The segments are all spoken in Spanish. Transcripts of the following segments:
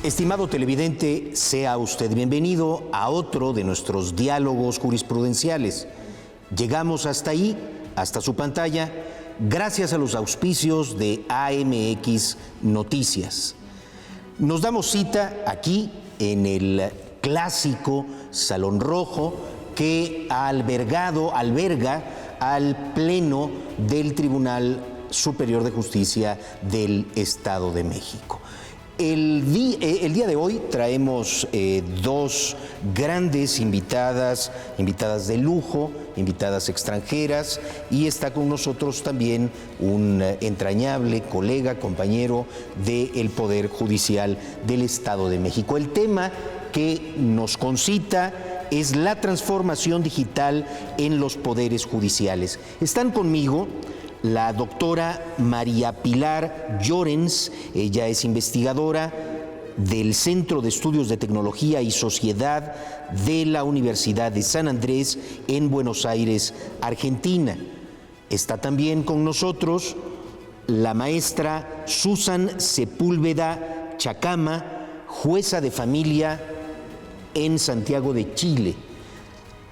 Estimado televidente, sea usted bienvenido a otro de nuestros diálogos jurisprudenciales. Llegamos hasta ahí, hasta su pantalla, gracias a los auspicios de AMX Noticias. Nos damos cita aquí en el clásico Salón Rojo que alberga al Pleno del Tribunal Superior de Justicia del Estado de México. El día de hoy traemos dos grandes invitadas de lujo, invitadas extranjeras, y está con nosotros también un entrañable colega, compañero del Poder Judicial del Estado de México. El tema que nos concita es la transformación digital en los poderes judiciales. Están conmigo la doctora María Pilar Llorens. Ella es investigadora del Centro de Estudios de Tecnología y Sociedad de la Universidad de San Andrés en Buenos Aires, Argentina. Está también con nosotros la maestra Susan Sepúlveda Chacama, jueza de familia en Santiago de Chile.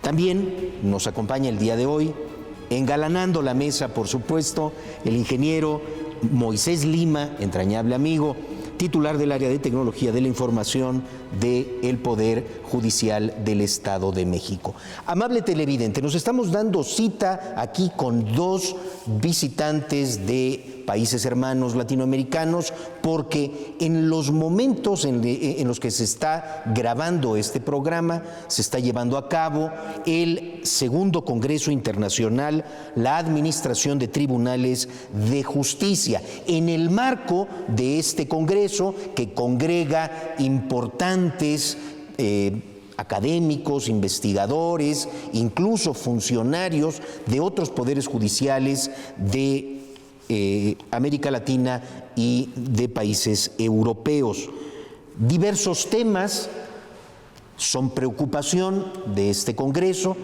También nos acompaña el día de hoy, engalanando la mesa, por supuesto, el ingeniero Moisés Lima, entrañable amigo, titular del área de tecnología de la información del Poder Judicial del Estado de México. Amable televidente, nos estamos dando cita aquí con dos visitantes de países hermanos latinoamericanos, porque en los momentos en los que se está grabando este programa, se está llevando a cabo el segundo Congreso Internacional, la Administración de Tribunales de Justicia. En el marco de este Congreso, que congrega importantes académicos, investigadores, incluso funcionarios de otros poderes judiciales de América Latina y de países europeos. Diversos temas son preocupación de este Congreso,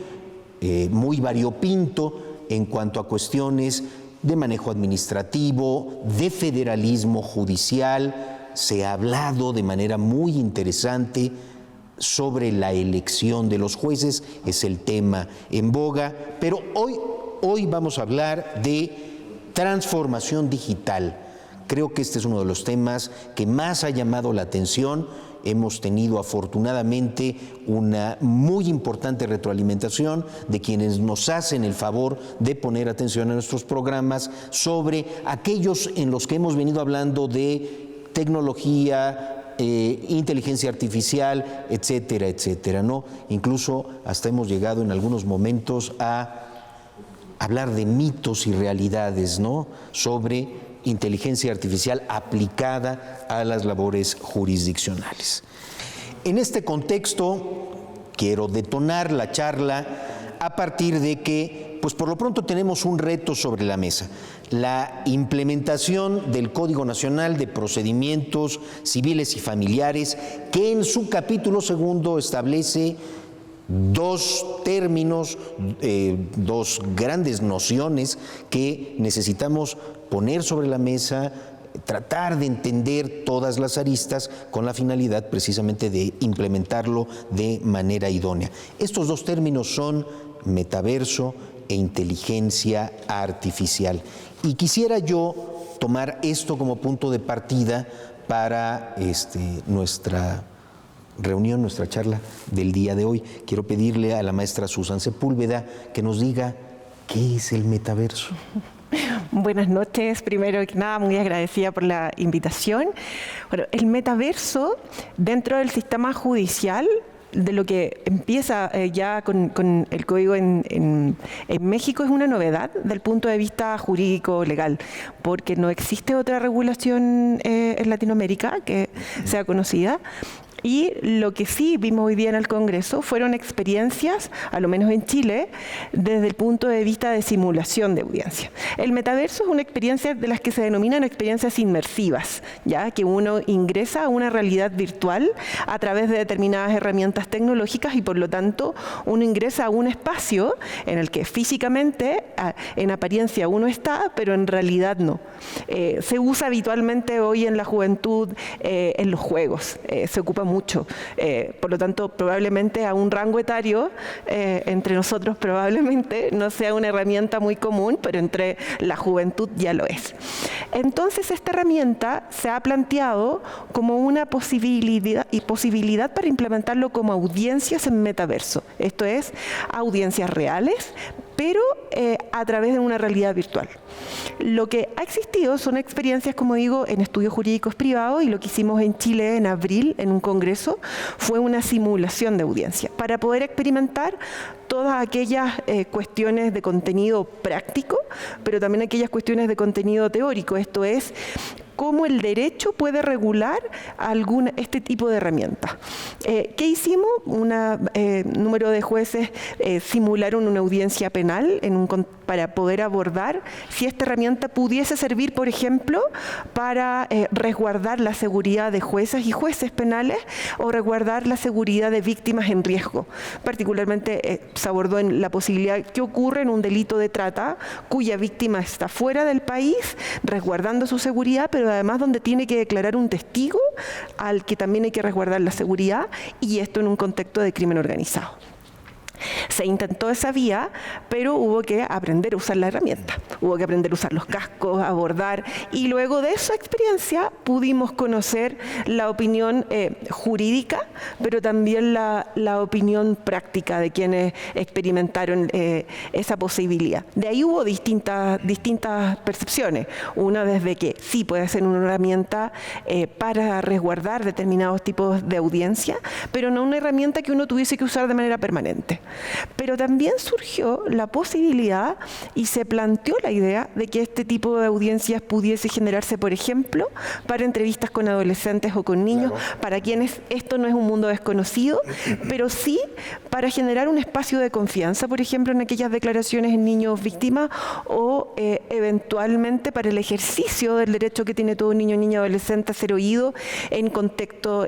muy variopinto en cuanto a cuestiones de manejo administrativo, de federalismo judicial. Se ha hablado de manera muy interesante sobre la elección de los jueces, es el tema en boga, pero hoy vamos a hablar de transformación digital. Creo que este es uno de los temas que más ha llamado la atención. Hemos tenido afortunadamente una muy importante retroalimentación de quienes nos hacen el favor de poner atención a nuestros programas sobre aquellos en los que hemos venido hablando de tecnología, inteligencia artificial, etcétera, etcétera, ¿no? Incluso hasta hemos llegado en algunos momentos a hablar de mitos y realidades, ¿no?, sobre inteligencia artificial aplicada a las labores jurisdiccionales. En este contexto, quiero detonar la charla a partir de que, pues por lo pronto tenemos un reto sobre la mesa: la implementación del Código Nacional de Procedimientos Civiles y Familiares, que en su capítulo segundo establece dos términos, dos grandes nociones que necesitamos poner sobre la mesa, tratar de entender todas las aristas con la finalidad precisamente de implementarlo de manera idónea. Estos dos términos son metaverso e inteligencia artificial. Y quisiera yo tomar esto como punto de partida para nuestra reunión, nuestra charla del día de hoy. Quiero pedirle a la maestra Susan Sepúlveda que nos diga qué es el metaverso. Buenas noches. Primero que nada, muy agradecida por la invitación. Bueno, el metaverso dentro del sistema judicial, de lo que empieza ya con el código en México, es una novedad del punto de vista jurídico legal, porque no existe otra regulación en Latinoamérica que sea conocida. Y lo que sí vimos hoy día en el Congreso fueron experiencias, a lo menos en Chile, desde el punto de vista de simulación de audiencia. El metaverso es una experiencia de las que se denominan experiencias inmersivas, ya que uno ingresa a una realidad virtual a través de determinadas herramientas tecnológicas y por lo tanto uno ingresa a un espacio en el que físicamente, en apariencia uno está, pero en realidad no. Se usa habitualmente hoy en la juventud en los juegos, se ocupa mucho. Por lo tanto, probablemente a un rango etario, entre nosotros probablemente no sea una herramienta muy común, pero entre la juventud ya lo es. Entonces, esta herramienta se ha planteado como una posibilidad para implementarlo como audiencias en metaverso. Esto es, audiencias reales, pero a través de una realidad virtual. Lo que ha existido son experiencias, como digo, en estudios jurídicos privados, y lo que hicimos en Chile en abril, en un congreso, fue una simulación de audiencia, para poder experimentar todas aquellas cuestiones de contenido práctico, pero también aquellas cuestiones de contenido teórico, esto es, cómo el derecho puede regular este tipo de herramientas. ¿Qué hicimos? Un número de jueces simularon una audiencia penal para poder abordar si esta herramienta pudiese servir, por ejemplo, para resguardar la seguridad de jueces y jueces penales o resguardar la seguridad de víctimas en riesgo. Particularmente se abordó en la posibilidad que ocurre en un delito de trata cuya víctima está fuera del país, resguardando su seguridad, pero además donde tiene que declarar un testigo al que también hay que resguardar la seguridad, y esto en un contexto de crimen organizado. Se intentó esa vía, pero hubo que aprender a usar la herramienta, hubo que aprender a usar los cascos, abordar, y luego de esa experiencia pudimos conocer la opinión jurídica, pero también la opinión práctica de quienes experimentaron esa posibilidad. De ahí hubo distintas percepciones. Una desde que sí puede ser una herramienta para resguardar determinados tipos de audiencia, pero no una herramienta que uno tuviese que usar de manera permanente. Pero también surgió la posibilidad y se planteó la idea de que este tipo de audiencias pudiese generarse, por ejemplo, para entrevistas con adolescentes o con niños, claro, para quienes esto no es un mundo desconocido, pero sí para generar un espacio de confianza, por ejemplo, en aquellas declaraciones en niños víctimas o eventualmente para el ejercicio del derecho que tiene todo niño, niña, adolescente a ser oído en contexto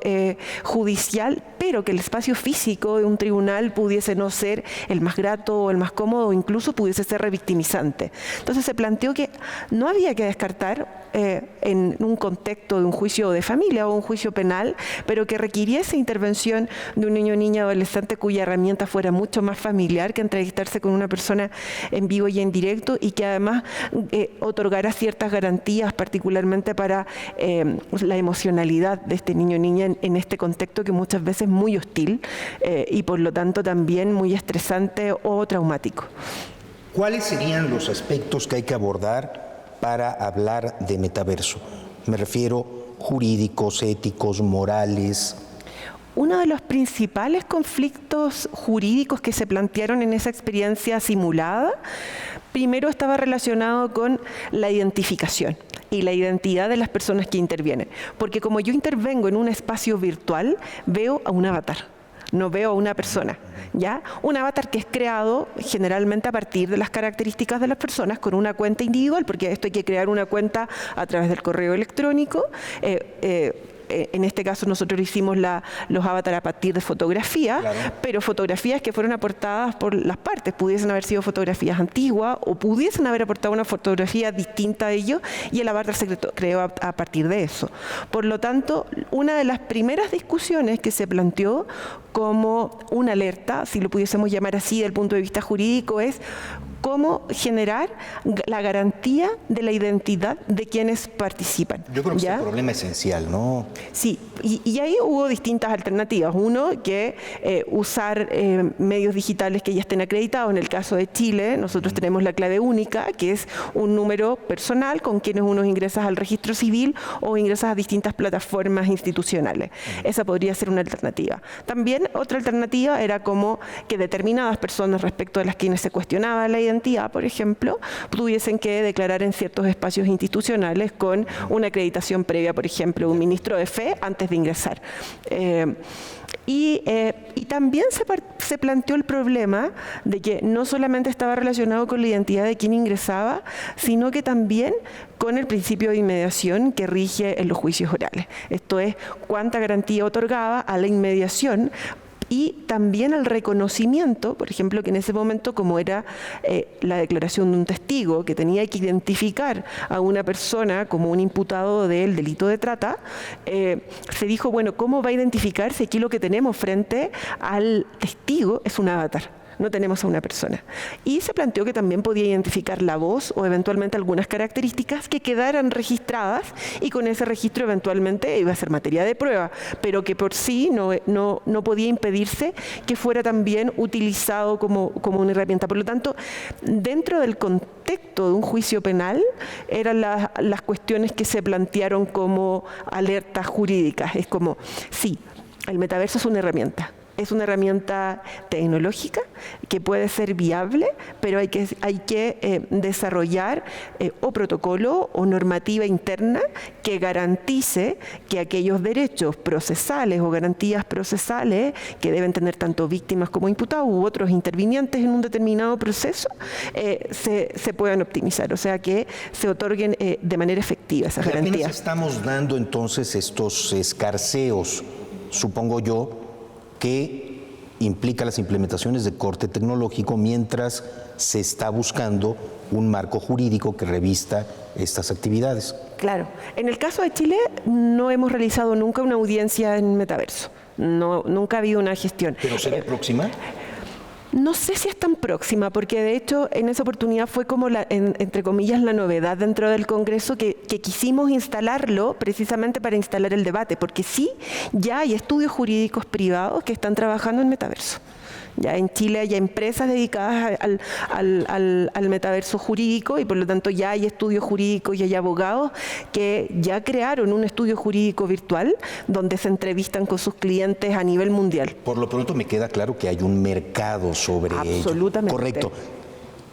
judicial, pero que el espacio físico de un tribunal pudiese no ser el más grato o el más cómodo, o incluso pudiese ser revictimizante. Entonces se planteó que no había que descartar en un contexto de un juicio de familia o un juicio penal, pero que requiriese intervención de un niño, niña, adolescente cuya herramienta fuera mucho más familiar que entrevistarse con una persona en vivo y en directo, y que además otorgara ciertas garantías, particularmente para la emocionalidad de este niño o niña en este contexto que muchas veces es muy hostil y por lo tanto también muy estresante o traumático. ¿Cuáles serían los aspectos que hay que abordar para hablar de metaverso? Me refiero jurídicos, éticos, morales. Uno de los principales conflictos jurídicos que se plantearon en esa experiencia simulada, primero estaba relacionado con la identificación y la identidad de las personas que intervienen. Porque como yo intervengo en un espacio virtual, veo a un avatar. No veo a una persona, ¿ya? Un avatar que es creado generalmente a partir de las características de las personas con una cuenta individual, porque esto hay que crear una cuenta a través del correo electrónico. En este caso nosotros hicimos los avatares a partir de fotografías, claro, pero fotografías que fueron aportadas por las partes. Pudiesen haber sido fotografías antiguas o pudiesen haber aportado una fotografía distinta a ellos, y el avatar se creó a partir de eso. Por lo tanto, una de las primeras discusiones que se planteó como una alerta, si lo pudiésemos llamar así desde el punto de vista jurídico, es cómo generar la garantía de la identidad de quienes participan. Yo creo que es un problema esencial, ¿no? Sí, y ahí hubo distintas alternativas. Uno, que usar medios digitales que ya estén acreditados. En el caso de Chile, nosotros tenemos la clave única, que es un número personal con quienes uno ingresa al registro civil o ingresas a distintas plataformas institucionales. Esa podría ser una alternativa. También otra alternativa era como que determinadas personas respecto a las quienes se cuestionaba la identidad, por ejemplo, tuviesen que declarar en ciertos espacios institucionales con una acreditación previa, por ejemplo, un ministro de fe, antes de ingresar. Y también se planteó el problema de que no solamente estaba relacionado con la identidad de quien ingresaba, sino que también con el principio de inmediación que rige en los juicios orales. Esto es, cuánta garantía otorgaba a la inmediación y también al reconocimiento, por ejemplo, que en ese momento, como era la declaración de un testigo que tenía que identificar a una persona como un imputado del delito de trata, se dijo, bueno, ¿cómo va a identificarse? Aquí lo que tenemos frente al testigo es un avatar. No tenemos a una persona. Y se planteó que también podía identificar la voz o eventualmente algunas características que quedaran registradas y con ese registro eventualmente iba a ser materia de prueba, pero que por sí no podía impedirse que fuera también utilizado como una herramienta. Por lo tanto, dentro del contexto de un juicio penal eran las cuestiones que se plantearon como alertas jurídicas. Es como, sí, el metaverso es una herramienta. Es una herramienta tecnológica que puede ser viable, pero hay que desarrollar o protocolo o normativa interna que garantice que aquellos derechos procesales o garantías procesales que deben tener tanto víctimas como imputados u otros intervinientes en un determinado proceso se puedan optimizar, o sea que se otorguen de manera efectiva esas garantías. Apenas estamos dando entonces estos escarceos, supongo yo, que implica las implementaciones de corte tecnológico mientras se está buscando un marco jurídico que revista estas actividades. Claro. En el caso de Chile no hemos realizado nunca una audiencia en metaverso. Nunca ha habido una gestión. ¿Pero será próxima? No sé si es tan próxima, porque de hecho en esa oportunidad fue como, entre comillas, la novedad dentro del Congreso que quisimos instalarlo precisamente para instalar el debate, porque sí, ya hay estudios jurídicos privados que están trabajando en metaverso. Ya en Chile hay empresas dedicadas al metaverso jurídico y por lo tanto ya hay estudios jurídicos y hay abogados que ya crearon un estudio jurídico virtual donde se entrevistan con sus clientes a nivel mundial. Por lo pronto me queda claro que hay un mercado sobre ello. Absolutamente. Correcto.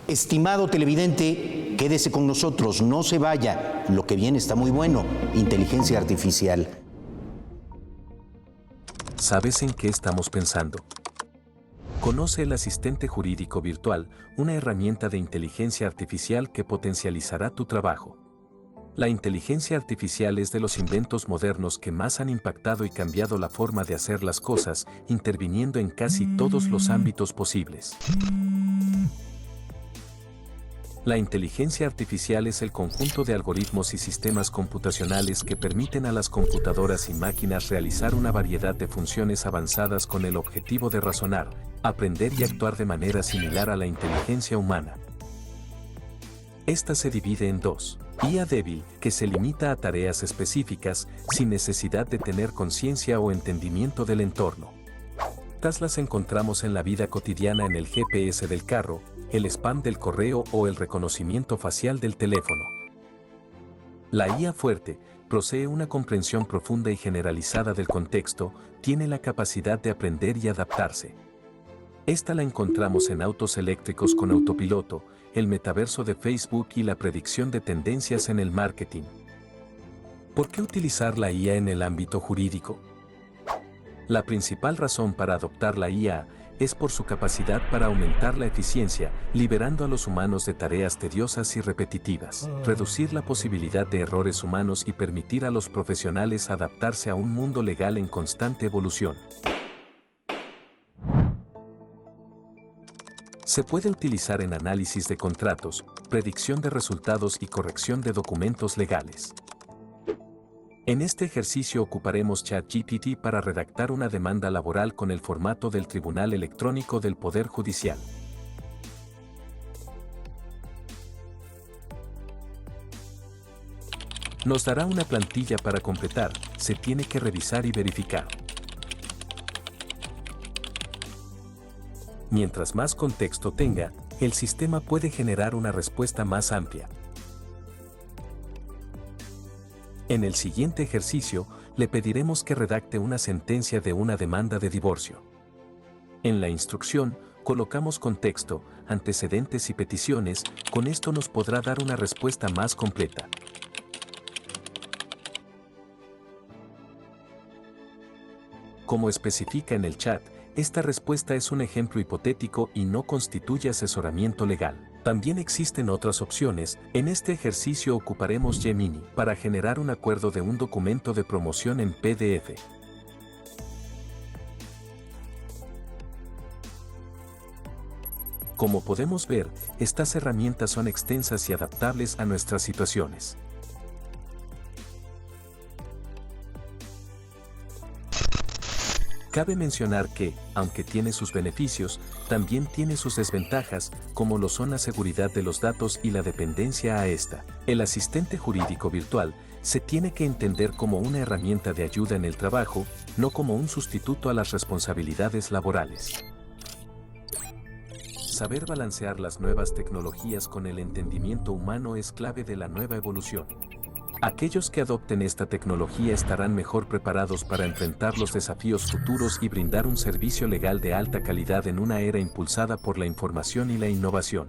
Estimado televidente, quédese con nosotros, no se vaya. Lo que viene está muy bueno. Inteligencia artificial. ¿Sabes en qué estamos pensando? Conoce el asistente jurídico virtual, una herramienta de inteligencia artificial que potencializará tu trabajo. La inteligencia artificial es de los inventos modernos que más han impactado y cambiado la forma de hacer las cosas, interviniendo en casi todos los ámbitos posibles. La inteligencia artificial es el conjunto de algoritmos y sistemas computacionales que permiten a las computadoras y máquinas realizar una variedad de funciones avanzadas con el objetivo de razonar, aprender y actuar de manera similar a la inteligencia humana. Esta se divide en dos: IA débil, que se limita a tareas específicas, sin necesidad de tener conciencia o entendimiento del entorno. Estas las encontramos en la vida cotidiana en el GPS del carro, el spam del correo o el reconocimiento facial del teléfono. La IA fuerte posee una comprensión profunda y generalizada del contexto, tiene la capacidad de aprender y adaptarse. Esta la encontramos en autos eléctricos con autopiloto, el metaverso de Facebook y la predicción de tendencias en el marketing. ¿Por qué utilizar la IA en el ámbito jurídico? La principal razón para adoptar la IA es por su capacidad para aumentar la eficiencia, liberando a los humanos de tareas tediosas y repetitivas, reducir la posibilidad de errores humanos y permitir a los profesionales adaptarse a un mundo legal en constante evolución. Se puede utilizar en análisis de contratos, predicción de resultados y corrección de documentos legales. En este ejercicio ocuparemos ChatGPT para redactar una demanda laboral con el formato del Tribunal Electrónico del Poder Judicial. Nos dará una plantilla para completar, se tiene que revisar y verificar. Mientras más contexto tenga, el sistema puede generar una respuesta más amplia. En el siguiente ejercicio, le pediremos que redacte una sentencia de una demanda de divorcio. En la instrucción, colocamos contexto, antecedentes y peticiones, con esto nos podrá dar una respuesta más completa. Como especifica en el chat, esta respuesta es un ejemplo hipotético y no constituye asesoramiento legal. También existen otras opciones. En este ejercicio ocuparemos Gemini para generar un acuerdo de un documento de promoción en PDF. Como podemos ver, estas herramientas son extensas y adaptables a nuestras situaciones. Cabe mencionar que, aunque tiene sus beneficios, también tiene sus desventajas, como lo son la seguridad de los datos y la dependencia a esta. El asistente jurídico virtual se tiene que entender como una herramienta de ayuda en el trabajo, no como un sustituto a las responsabilidades laborales. Saber balancear las nuevas tecnologías con el entendimiento humano es clave de la nueva evolución. Aquellos que adopten esta tecnología estarán mejor preparados para enfrentar los desafíos futuros y brindar un servicio legal de alta calidad en una era impulsada por la información y la innovación.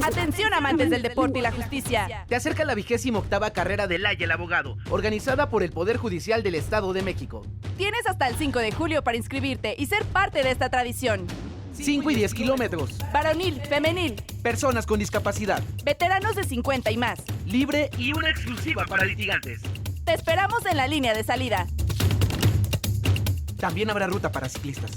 Atención, amantes del deporte y la justicia. Te acerca la 28ª carrera del Laya el Abogado, organizada por el Poder Judicial del Estado de México. Tienes hasta el 5 de julio para inscribirte y ser parte de esta tradición. 5 y 10 kilómetros. Varonil, femenil, Personas con discapacidad. veteranos de 50 y más. Libre y una exclusiva para litigantes. Te esperamos en la línea de salida. También habrá ruta para ciclistas.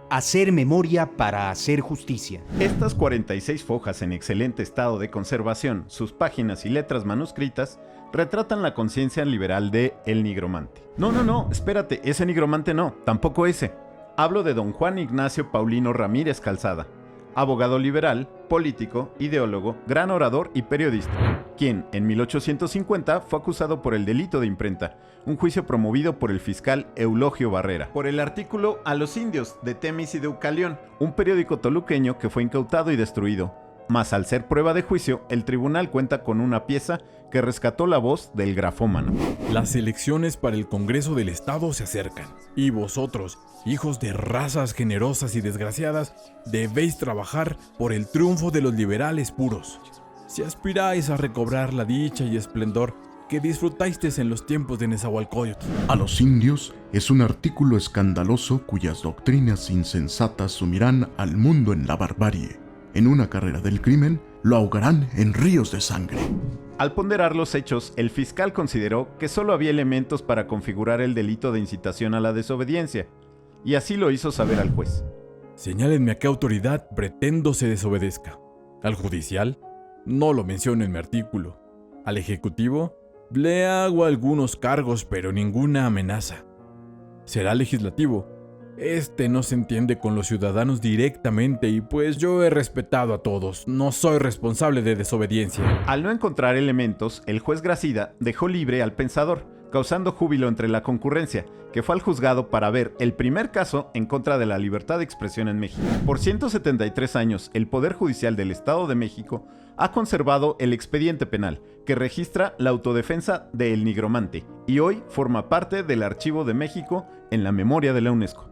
Hacer memoria para hacer justicia. Estas 46 fojas en excelente estado de conservación, sus páginas y letras manuscritas, retratan la conciencia liberal de El Nigromante. No, espérate, ese nigromante no, tampoco ese. Hablo de don Juan Ignacio Paulino Ramírez Calzada, abogado liberal, político, ideólogo, gran orador y periodista, quien en 1850 fue acusado por el delito de imprenta, un juicio promovido por el fiscal Eulogio Barrera, por el artículo A los indios de Temis y de Ucalión, un periódico toluqueño que fue incautado y destruido. Mas al ser prueba de juicio, el tribunal cuenta con una pieza que rescató la voz del grafómano. Las elecciones para el Congreso del Estado se acercan, y vosotros, hijos de razas generosas y desgraciadas, debéis trabajar por el triunfo de los liberales puros. Si aspiráis a recobrar la dicha y esplendor que disfrutáis en los tiempos de Nezahualcóyotl. A los indios es un artículo escandaloso cuyas doctrinas insensatas sumirán al mundo en la barbarie. En una carrera del crimen, lo ahogarán en ríos de sangre. Al ponderar los hechos, el fiscal consideró que solo había elementos para configurar el delito de incitación a la desobediencia, y así lo hizo saber al juez. Señálenme a qué autoridad pretendo se desobedezca. Al judicial, no lo menciono en mi artículo. Al ejecutivo, le hago algunos cargos, pero ninguna amenaza. Será legislativo. Este no se entiende con los ciudadanos directamente y pues yo he respetado a todos. No soy responsable de desobediencia. Al no encontrar elementos, el juez Gracida dejó libre al pensador, causando júbilo entre la concurrencia, que fue al juzgado para ver el primer caso en contra de la libertad de expresión en México. Por 173 años, el Poder Judicial del Estado de México ha conservado el expediente penal, que registra la autodefensa de El Nigromante, y hoy forma parte del Archivo de México en la memoria de la UNESCO.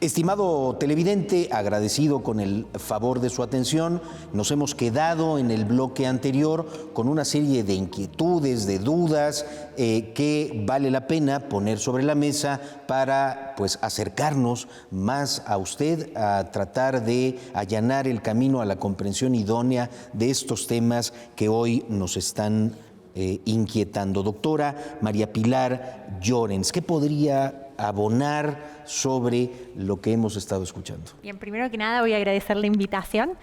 Estimado televidente, agradecido con el favor de su atención, nos hemos quedado en el bloque anterior con una serie de inquietudes, de dudas que vale la pena poner sobre la mesa para acercarnos más a usted, a tratar de allanar el camino a la comprensión idónea de estos temas que hoy nos están inquietando. Doctora María Pilar Llorens, ¿qué podría abonar sobre lo que hemos estado escuchando? Bien, primero que nada voy a agradecer la invitación,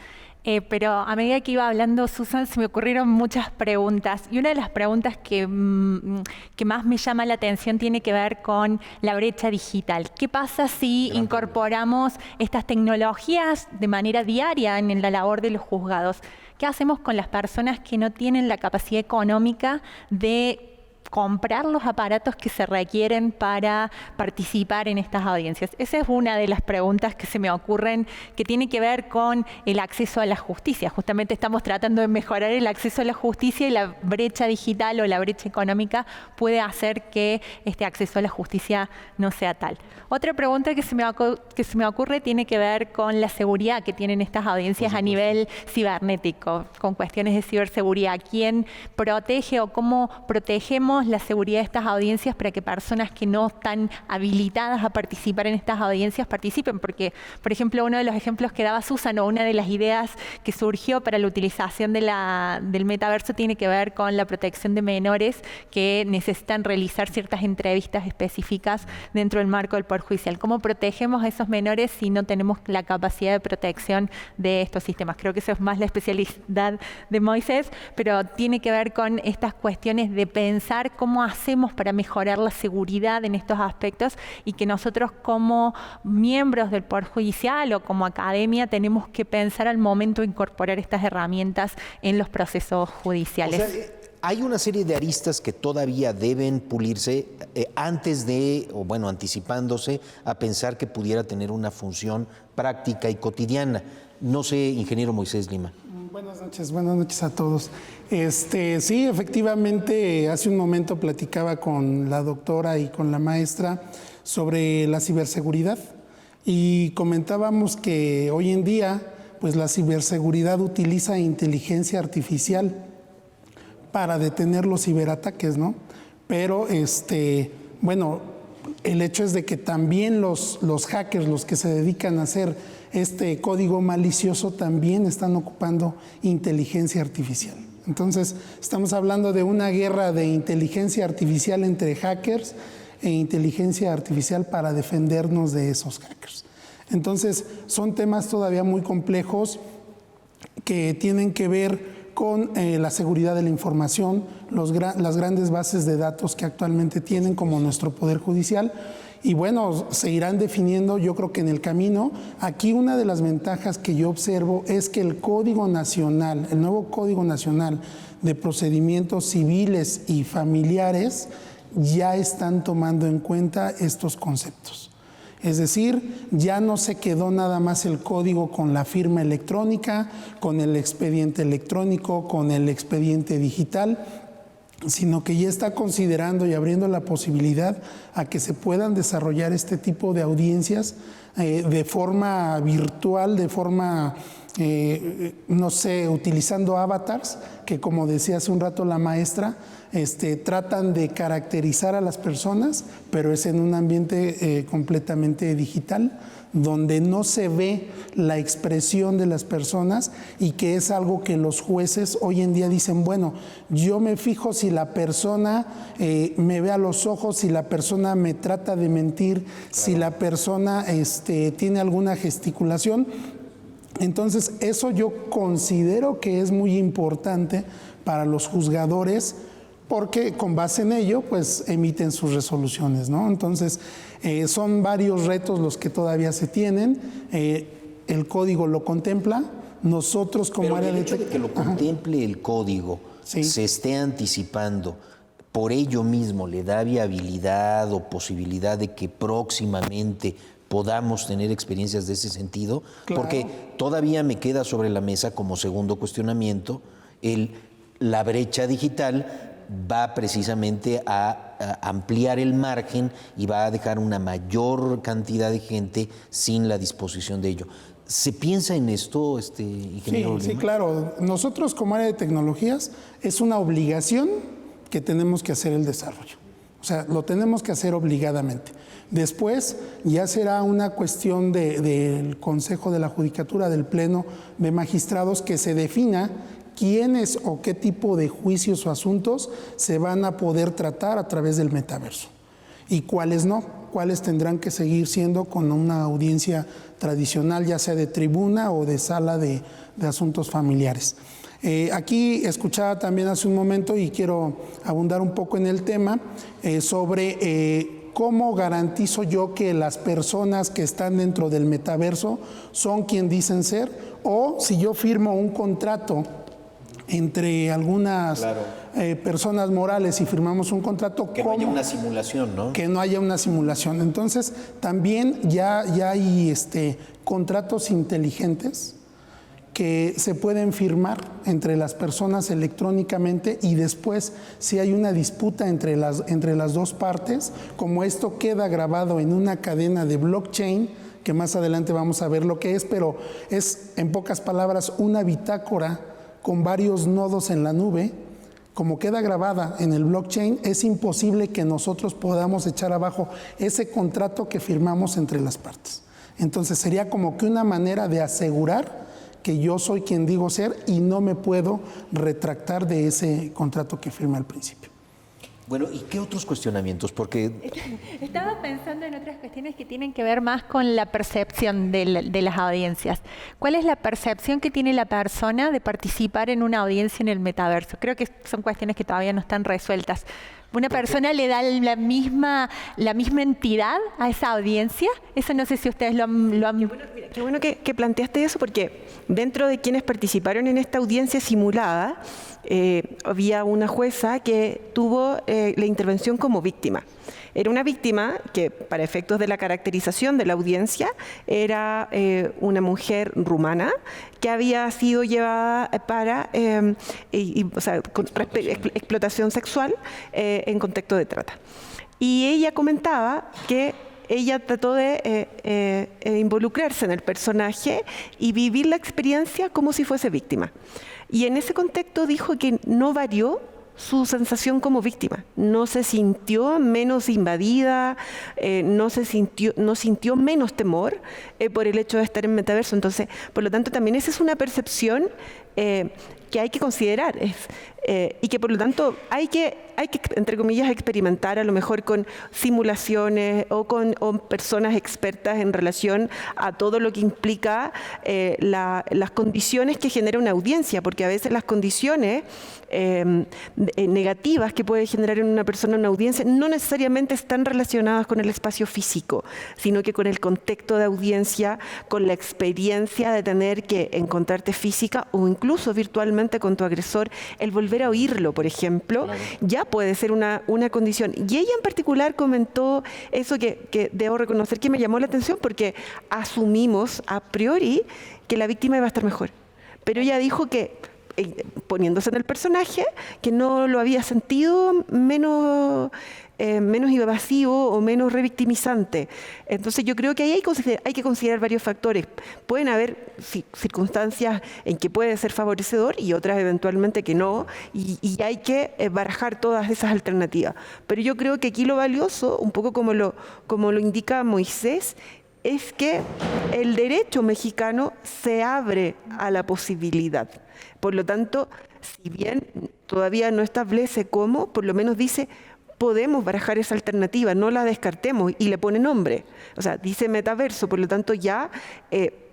pero a medida que iba hablando Susan se me ocurrieron muchas preguntas y una de las preguntas que más me llama la atención tiene que ver con la brecha digital. ¿Qué pasa si incorporamos estas tecnologías de manera diaria en la labor de los juzgados? ¿Qué hacemos con las personas que no tienen la capacidad económica de comprar los aparatos que se requieren para participar en estas audiencias? Esa es una de las preguntas que se me ocurren, que tiene que ver con el acceso a la justicia. Justamente estamos tratando de mejorar el acceso a la justicia, y la brecha digital o la brecha económica puede hacer que este acceso a la justicia no sea tal. Otra pregunta que se me ocurre tiene que ver con la seguridad que tienen estas audiencias a nivel cibernético, con cuestiones de ciberseguridad. ¿Quién protege o cómo protegemos la seguridad de estas audiencias para que personas que no están habilitadas a participar en estas audiencias participen? Porque, por ejemplo, uno de los ejemplos que daba Susan, o una de las ideas que surgió para la utilización del metaverso, tiene que ver con la protección de menores que necesitan realizar ciertas entrevistas específicas dentro del marco del Poder Judicial. ¿Cómo protegemos a esos menores si no tenemos la capacidad de protección de estos sistemas? Creo que eso es más la especialidad de Moisés, pero tiene que ver con estas cuestiones de pensar cómo hacemos para mejorar la seguridad en estos aspectos, y que nosotros como miembros del Poder Judicial o como academia tenemos que pensar al momento de incorporar estas herramientas en los procesos judiciales. O sea, hay una serie de aristas que todavía deben pulirse antes de, o bueno, anticipándose a pensar que pudiera tener una función práctica y cotidiana. No sé, ingeniero Moisés Lima. Buenas noches a todos. Sí, efectivamente, hace un momento platicaba con la doctora y con la maestra sobre la ciberseguridad, y comentábamos que hoy en día, pues la ciberseguridad utiliza inteligencia artificial para detener los ciberataques, ¿no? Pero, bueno, el hecho es de que también los hackers, los que se dedican a hacer este código malicioso, también están ocupando inteligencia artificial. Entonces, estamos hablando de una guerra de inteligencia artificial entre hackers e inteligencia artificial para defendernos de esos hackers. Entonces, son temas todavía muy complejos que tienen que ver con la seguridad de la información, las grandes bases de datos que actualmente tienen como nuestro Poder Judicial, y bueno, se irán definiendo, yo creo que en el camino. Aquí una de las ventajas que yo observo es que el Código Nacional, el nuevo Código Nacional de Procedimientos Civiles y Familiares, ya están tomando en cuenta estos conceptos. Es decir, ya no se quedó nada más el código con la firma electrónica, con el expediente electrónico, con el expediente digital, sino que ya está considerando y abriendo la posibilidad a que se puedan desarrollar este tipo de audiencias de forma virtual, de forma, no sé, utilizando avatars, que como decía hace un rato la maestra, tratan de caracterizar a las personas, pero es en un ambiente completamente digital, donde no se ve la expresión de las personas, y que es algo que los jueces hoy en día dicen, bueno, yo me fijo si la persona me ve a los ojos, si la persona me trata de mentir, si la persona tiene alguna gesticulación. Entonces, eso yo considero que es muy importante para los juzgadores, porque con base en ello, pues emiten sus resoluciones, ¿no? Entonces, son varios retos los que todavía se tienen. El código lo contempla. Nosotros como área de... Pero el hecho de que lo contemple el código, sí, se esté anticipando, por ello mismo le da viabilidad o posibilidad de que próximamente podamos tener experiencias de ese sentido, claro. Porque todavía me queda sobre la mesa como segundo cuestionamiento la brecha digital va precisamente a ampliar el margen y va a dejar una mayor cantidad de gente sin la disposición de ello. ¿Se piensa en esto, ingeniero Lima? Sí, claro. Nosotros como área de tecnologías es una obligación que tenemos que hacer el desarrollo. O sea, lo tenemos que hacer obligadamente. Después ya será una cuestión del Consejo de la Judicatura, del Pleno de Magistrados, que se defina quiénes o qué tipo de juicios o asuntos se van a poder tratar a través del metaverso y cuáles no, cuáles tendrán que seguir siendo con una audiencia tradicional, ya sea de tribuna o de sala de asuntos familiares. Aquí escuchaba también hace un momento, y quiero abundar un poco en el tema, sobre cómo garantizo yo que las personas que están dentro del metaverso son quien dicen ser, o si yo firmo un contrato entre algunas personas morales y firmamos un contrato. Que no haya una simulación, ¿no? Que no haya una simulación. Entonces, también ya hay contratos inteligentes que se pueden firmar entre las personas electrónicamente y después, si hay una disputa entre las dos partes, como esto queda grabado en una cadena de blockchain, que más adelante vamos a ver lo que es, pero es, en pocas palabras, una bitácora con varios nodos en la nube. Como queda grabada en el blockchain, es imposible que nosotros podamos echar abajo ese contrato que firmamos entre las partes. Entonces sería como que una manera de asegurar que yo soy quien digo ser y no me puedo retractar de ese contrato que firmé al principio. Bueno, ¿y qué otros cuestionamientos? Porque estaba pensando en otras cuestiones que tienen que ver más con la percepción de las audiencias. ¿Cuál es la percepción que tiene la persona de participar en una audiencia en el metaverso? Creo que son cuestiones que todavía no están resueltas. ¿Una persona le da la misma entidad a esa audiencia? Eso no sé si ustedes lo han... Qué bueno que planteaste eso, porque dentro de quienes participaron en esta audiencia simulada, había una jueza que tuvo la intervención como víctima. Era una víctima que, para efectos de la caracterización de la audiencia, era una mujer rumana que había sido llevada para explotación sexual en contexto de trata. Y ella comentaba que ella trató de involucrarse en el personaje y vivir la experiencia como si fuese víctima. Y en ese contexto dijo que no varió su sensación como víctima. No se sintió menos invadida, no sintió menos temor por el hecho de estar en metaverso. Entonces, por lo tanto, también esa es una percepción que hay que considerar y que por lo tanto hay que, entre comillas, experimentar a lo mejor con simulaciones o con personas expertas en relación a todo lo que implica las condiciones que genera una audiencia, porque a veces las condiciones negativas que puede generar en una persona una audiencia no necesariamente están relacionadas con el espacio físico, sino que con el contexto de audiencia, con la experiencia de tener que encontrarte física o incluso virtualmente con tu agresor, el volver a oírlo, por ejemplo, claro, ya puede ser una condición. Y ella en particular comentó eso que debo reconocer que me llamó la atención, porque asumimos a priori que la víctima iba a estar mejor. Pero ella dijo que, poniéndose en el personaje, que no lo había sentido menos invasivo o menos revictimizante. Entonces yo creo que ahí hay que considerar varios factores. Pueden haber circunstancias en que puede ser favorecedor y otras eventualmente que no, y hay que barajar todas esas alternativas. Pero yo creo que aquí lo valioso, un poco como lo indica Moisés, es que el derecho mexicano se abre a la posibilidad. Por lo tanto, si bien todavía no establece cómo, por lo menos dice, podemos barajar esa alternativa, no la descartemos, y le pone nombre. O sea, dice metaverso, por lo tanto ya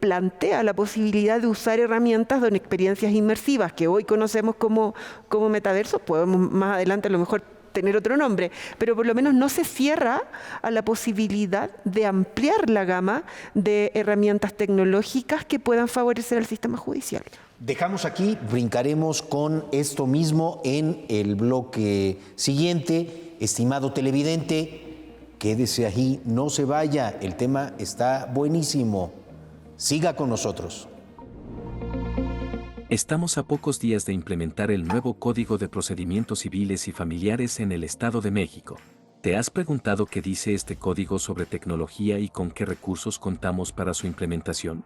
plantea la posibilidad de usar herramientas de experiencias inmersivas que hoy conocemos como metaverso. Podemos más adelante a lo mejor tener otro nombre, pero por lo menos no se cierra a la posibilidad de ampliar la gama de herramientas tecnológicas que puedan favorecer al sistema judicial. Dejamos aquí, brincaremos con esto mismo en el bloque siguiente. Estimado televidente, quédese ahí, no se vaya, el tema está buenísimo. Siga con nosotros. Estamos a pocos días de implementar el nuevo Código de Procedimientos Civiles y Familiares en el Estado de México. ¿Te has preguntado qué dice este código sobre tecnología y con qué recursos contamos para su implementación?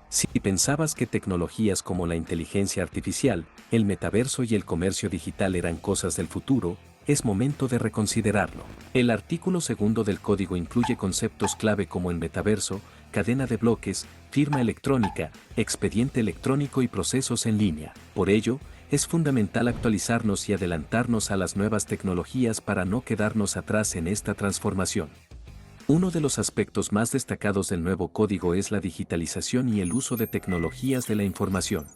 Si pensabas que tecnologías como la inteligencia artificial, el metaverso y el comercio digital eran cosas del futuro, es momento de reconsiderarlo. El artículo 2 del código incluye conceptos clave como el metaverso, cadena de bloques, firma electrónica, expediente electrónico y procesos en línea. Por ello, es fundamental actualizarnos y adelantarnos a las nuevas tecnologías para no quedarnos atrás en esta transformación. Uno de los aspectos más destacados del nuevo código es la digitalización y el uso de tecnologías de la información.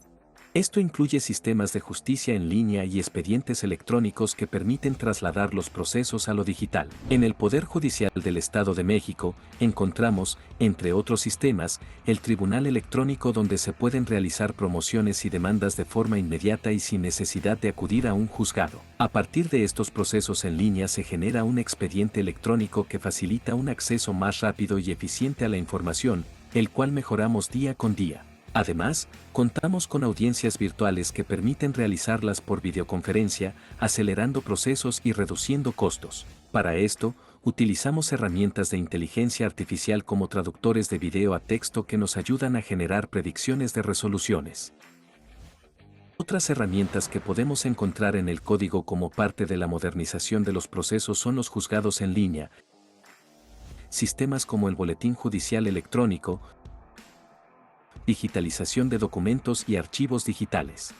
Esto incluye sistemas de justicia en línea y expedientes electrónicos que permiten trasladar los procesos a lo digital. En el Poder Judicial del Estado de México, encontramos, entre otros sistemas, el Tribunal Electrónico donde se pueden realizar promociones y demandas de forma inmediata y sin necesidad de acudir a un juzgado. A partir de estos procesos en línea se genera un expediente electrónico que facilita un acceso más rápido y eficiente a la información, el cual mejoramos día con día. Además, contamos con audiencias virtuales que permiten realizarlas por videoconferencia, acelerando procesos y reduciendo costos. Para esto, utilizamos herramientas de inteligencia artificial como traductores de video a texto que nos ayudan a generar predicciones de resoluciones. Otras herramientas que podemos encontrar en el código como parte de la modernización de los procesos son los juzgados en línea, sistemas como el Boletín Judicial Electrónico, digitalización de documentos y archivos digitales.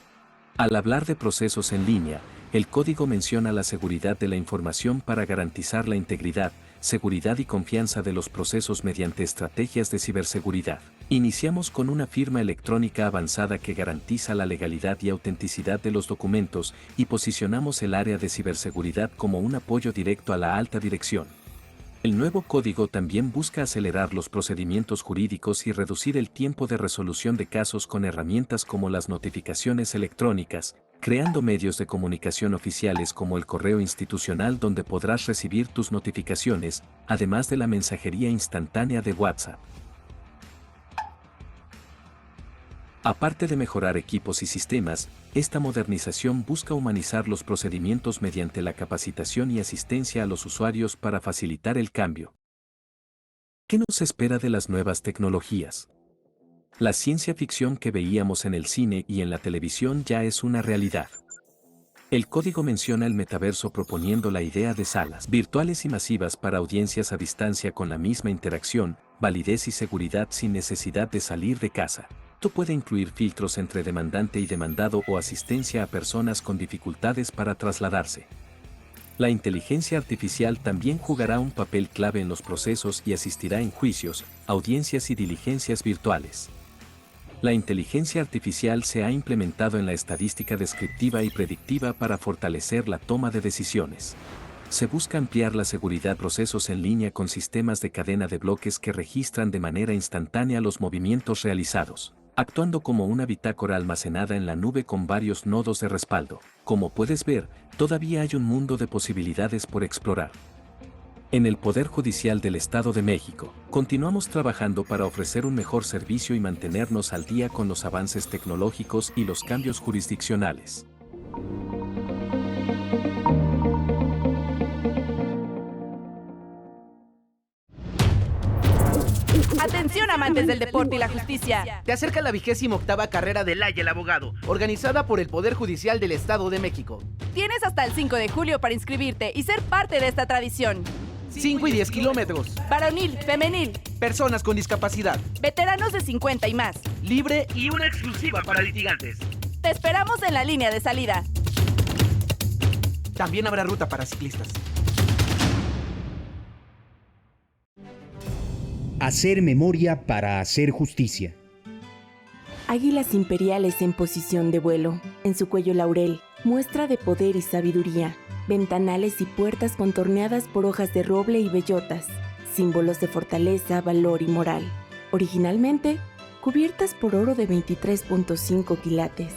Al hablar de procesos en línea, el código menciona la seguridad de la información para garantizar la integridad, seguridad y confianza de los procesos mediante estrategias de ciberseguridad. Iniciamos con una firma electrónica avanzada que garantiza la legalidad y autenticidad de los documentos y posicionamos el área de ciberseguridad como un apoyo directo a la alta dirección. El nuevo código también busca acelerar los procedimientos jurídicos y reducir el tiempo de resolución de casos con herramientas como las notificaciones electrónicas, creando medios de comunicación oficiales como el correo institucional donde podrás recibir tus notificaciones, además de la mensajería instantánea de WhatsApp. Aparte de mejorar equipos y sistemas, esta modernización busca humanizar los procedimientos mediante la capacitación y asistencia a los usuarios para facilitar el cambio. ¿Qué nos espera de las nuevas tecnologías? La ciencia ficción que veíamos en el cine y en la televisión ya es una realidad. El código menciona el metaverso proponiendo la idea de salas virtuales y masivas para audiencias a distancia con la misma interacción, validez y seguridad sin necesidad de salir de casa. Esto puede incluir filtros entre demandante y demandado o asistencia a personas con dificultades para trasladarse. La inteligencia artificial también jugará un papel clave en los procesos y asistirá en juicios, audiencias y diligencias virtuales. La inteligencia artificial se ha implementado en la estadística descriptiva y predictiva para fortalecer la toma de decisiones. Se busca ampliar la seguridad de procesos en línea con sistemas de cadena de bloques que registran de manera instantánea los movimientos realizados, actuando como una bitácora almacenada en la nube con varios nodos de respaldo. Como puedes ver, todavía hay un mundo de posibilidades por explorar. En el Poder Judicial del Estado de México, continuamos trabajando para ofrecer un mejor servicio y mantenernos al día con los avances tecnológicos y los cambios jurisdiccionales. Atención, amantes del deporte y la justicia. Te acerca la 28ª carrera del Laya el Abogado, organizada por el Poder Judicial del Estado de México. Tienes hasta el 5 de julio para inscribirte y ser parte de esta tradición. 5 y 10 kilómetros. Varonil, femenil, Personas con discapacidad. veteranos de 50 y más. Libre y una exclusiva para litigantes. Te esperamos en la línea de salida. También habrá ruta para ciclistas. Hacer memoria para hacer justicia. Águilas imperiales en posición de vuelo, en su cuello laurel, muestra de poder y sabiduría. Ventanales y puertas contorneadas por hojas de roble y bellotas, símbolos de fortaleza, valor y moral. Originalmente, cubiertas por oro de 23.5 quilates.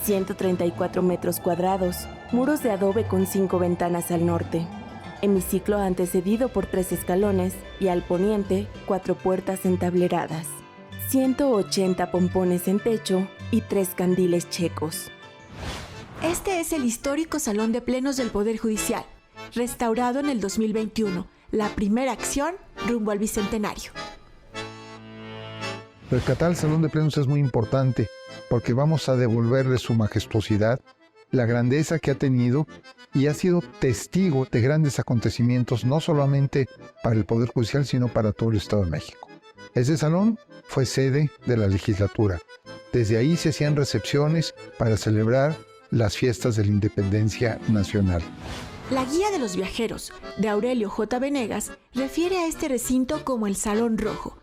134 metros cuadrados, muros de adobe con 5 ventanas al norte. Hemiciclo antecedido por 3 escalones y al poniente 4 puertas entableradas. 180 pompones en techo y 3 candiles checos. Este es el histórico Salón de Plenos del Poder Judicial, restaurado en el 2021, la primera acción rumbo al Bicentenario. Rescatar el Salón de Plenos es muy importante porque vamos a devolverle su majestuosidad, la grandeza que ha tenido y ha sido testigo de grandes acontecimientos no solamente para el Poder Judicial sino para todo el Estado de México. Ese salón fue sede de la legislatura. Desde ahí se hacían recepciones para celebrar las fiestas de la Independencia Nacional. La Guía de los Viajeros, de Aurelio J. Venegas, refiere a este recinto como el Salón Rojo.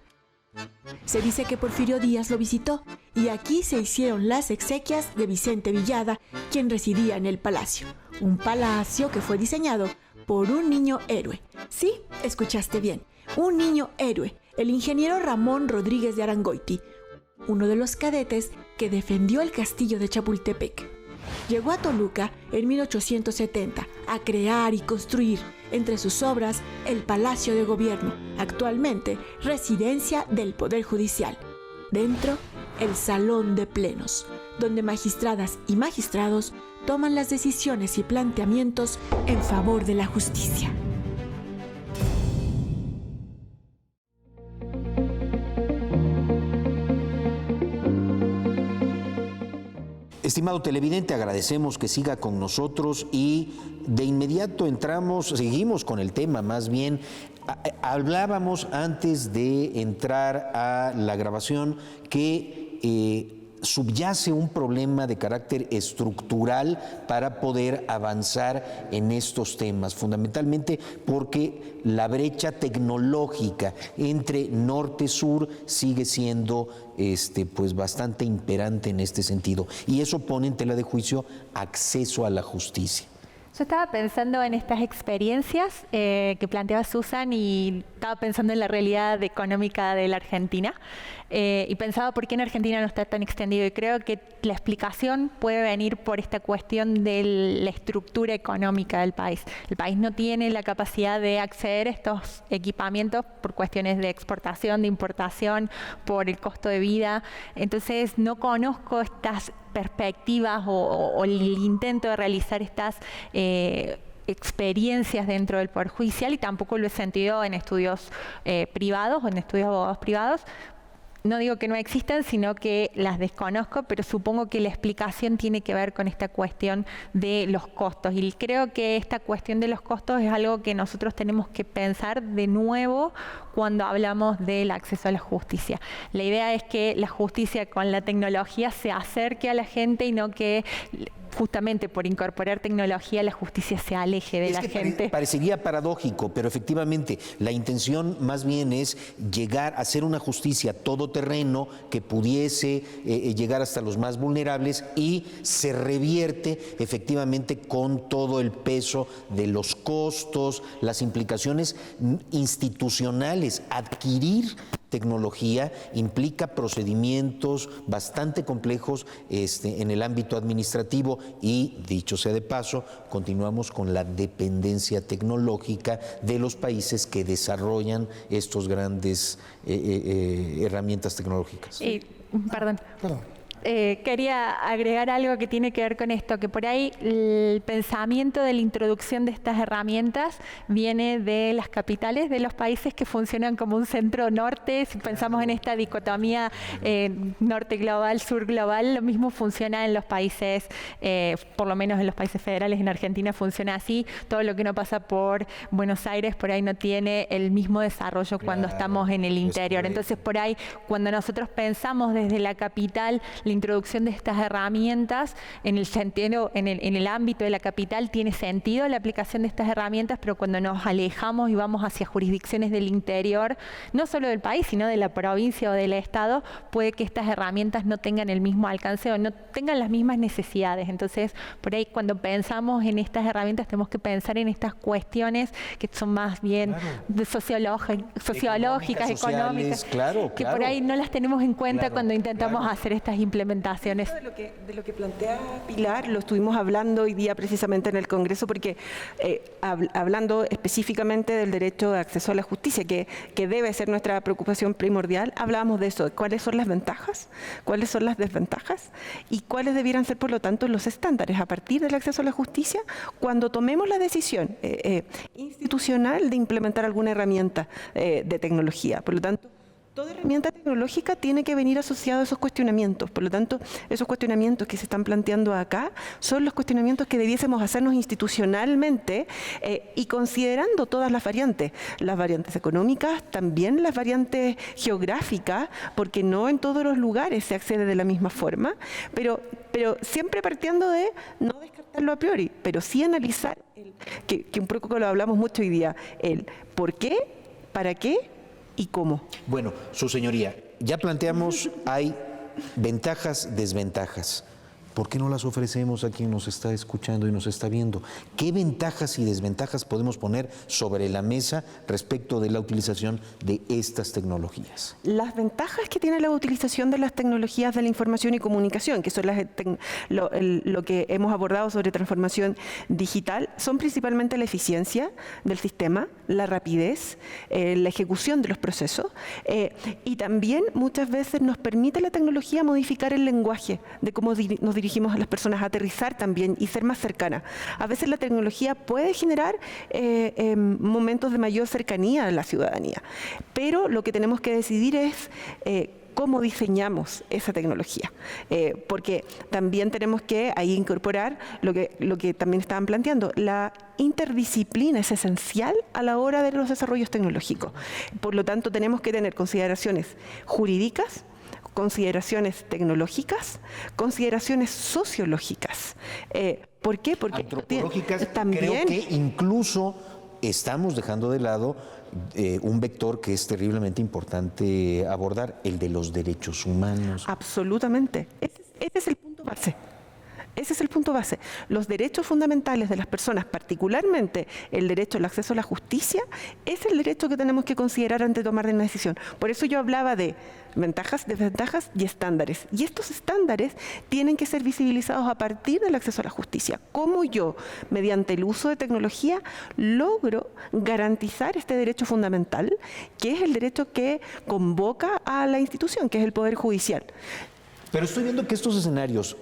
Se dice que Porfirio Díaz lo visitó y aquí se hicieron las exequias de Vicente Villada, quien residía en el palacio. Un palacio que fue diseñado por un niño héroe. Sí, escuchaste bien, un niño héroe, el ingeniero Ramón Rodríguez de Arangoiti, uno de los cadetes que defendió el castillo de Chapultepec. Llegó a Toluca en 1870 a crear y construir, entre sus obras, el Palacio de Gobierno, actualmente residencia del Poder Judicial. Dentro, el Salón de Plenos, donde magistradas y magistrados toman las decisiones y planteamientos en favor de la justicia. Estimado televidente, agradecemos que siga con nosotros y de inmediato seguimos con el tema, más bien. Hablábamos antes de entrar a la grabación que subyace un problema de carácter estructural para poder avanzar en estos temas, fundamentalmente porque la brecha tecnológica entre norte-sur sigue siendo pues bastante imperante en este sentido, y eso pone en tela de juicio acceso a la justicia. Yo estaba pensando en estas experiencias que planteaba Susan y estaba pensando en la realidad económica de la Argentina y pensaba por qué en Argentina no está tan extendido, y creo que la explicación puede venir por esta cuestión de la estructura económica del país. El país no tiene la capacidad de acceder a estos equipamientos por cuestiones de exportación, de importación, por el costo de vida. Entonces no conozco estas perspectivas o el intento de realizar estas experiencias dentro del Poder Judicial, y tampoco lo he sentido en estudios privados o en estudios de abogados privados. No digo que no existan, sino que las desconozco, pero supongo que la explicación tiene que ver con esta cuestión de los costos. Y creo que esta cuestión de los costos es algo que nosotros tenemos que pensar de nuevo cuando hablamos del acceso a la justicia. La idea es que la justicia con la tecnología se acerque a la gente y no que justamente por incorporar tecnología la justicia se aleje de la gente. Parecería paradójico, pero efectivamente la intención más bien es llegar a hacer una justicia todoterreno que pudiese llegar hasta los más vulnerables, y se revierte efectivamente con todo el peso de los costos, las implicaciones institucionales. Adquirir tecnología implica procedimientos bastante complejos en el ámbito administrativo, y dicho sea de paso, continuamos con la dependencia tecnológica de los países que desarrollan estos grandes herramientas tecnológicas. Perdón. Quería agregar algo que tiene que ver con esto, que por ahí el pensamiento de la introducción de estas herramientas viene de las capitales de los países que funcionan como un centro norte. Si pensamos en esta dicotomía norte global, sur global, lo mismo funciona en los países, por lo menos en los países federales. En Argentina funciona así. Todo lo que no pasa por Buenos Aires por ahí no tiene el mismo desarrollo cuando estamos en el interior. Entonces por ahí cuando nosotros pensamos desde la capital la introducción de estas herramientas en el sentido, en el ámbito de la capital, tiene sentido la aplicación de estas herramientas, pero cuando nos alejamos y vamos hacia jurisdicciones del interior, no solo del país, sino de la provincia o del estado, puede que estas herramientas no tengan el mismo alcance o no tengan las mismas necesidades. Entonces, por ahí cuando pensamos en estas herramientas tenemos que pensar en estas cuestiones que son más bien sociológicas, económicas, que por ahí no las tenemos en cuenta cuando intentamos hacer estas implementaciones. De lo que plantea Pilar, lo estuvimos hablando hoy día precisamente en el Congreso, porque hablando específicamente del derecho de acceso a la justicia, que debe ser nuestra preocupación primordial, hablábamos de eso, cuáles son las ventajas, cuáles son las desventajas y cuáles debieran ser, por lo tanto, los estándares a partir del acceso a la justicia cuando tomemos la decisión institucional de implementar alguna herramienta de tecnología. Por lo tanto, toda herramienta tecnológica tiene que venir asociada a esos cuestionamientos. Por lo tanto, esos cuestionamientos que se están planteando acá son los cuestionamientos que debiésemos hacernos institucionalmente y considerando todas las variantes económicas, también las variantes geográficas, porque no en todos los lugares se accede de la misma forma, pero siempre partiendo de no descartarlo a priori, pero sí analizar, que un poco lo hablamos mucho hoy día, el por qué, para qué y cómo. Bueno, su señoría, ya planteamos, hay ventajas, desventajas. ¿Por qué no las ofrecemos a quien nos está escuchando y nos está viendo? ¿Qué ventajas y desventajas podemos poner sobre la mesa respecto de la utilización de estas tecnologías? Las ventajas que tiene la utilización de las tecnologías de la información y comunicación, que son lo que hemos abordado sobre transformación digital, son principalmente la eficiencia del sistema, la rapidez, la ejecución de los procesos, y también muchas veces nos permite la tecnología modificar el lenguaje de cómo nos dirigimos a las personas, aterrizar también y ser más cercana. A veces la tecnología puede generar momentos de mayor cercanía a la ciudadanía, pero lo que tenemos que decidir es cómo diseñamos esa tecnología, porque también tenemos que ahí incorporar lo que también estaban planteando, la interdisciplina es esencial a la hora de los desarrollos tecnológicos. Por lo tanto, tenemos que tener consideraciones jurídicas, consideraciones tecnológicas, consideraciones sociológicas. ¿Por qué? Porque antropológicas, también creo que incluso estamos dejando de lado un vector que es terriblemente importante abordar, el de los derechos humanos. Absolutamente. Ese es el punto base. Ese es el punto base. Los derechos fundamentales de las personas, particularmente el derecho al acceso a la justicia, es el derecho que tenemos que considerar antes de tomar una decisión. Por eso yo hablaba de ventajas, desventajas y estándares. Y estos estándares tienen que ser visibilizados a partir del acceso a la justicia. ¿Cómo yo, mediante el uso de tecnología, logro garantizar este derecho fundamental, que es el derecho que convoca a la institución, que es el Poder Judicial? Pero estoy viendo que estos escenarios,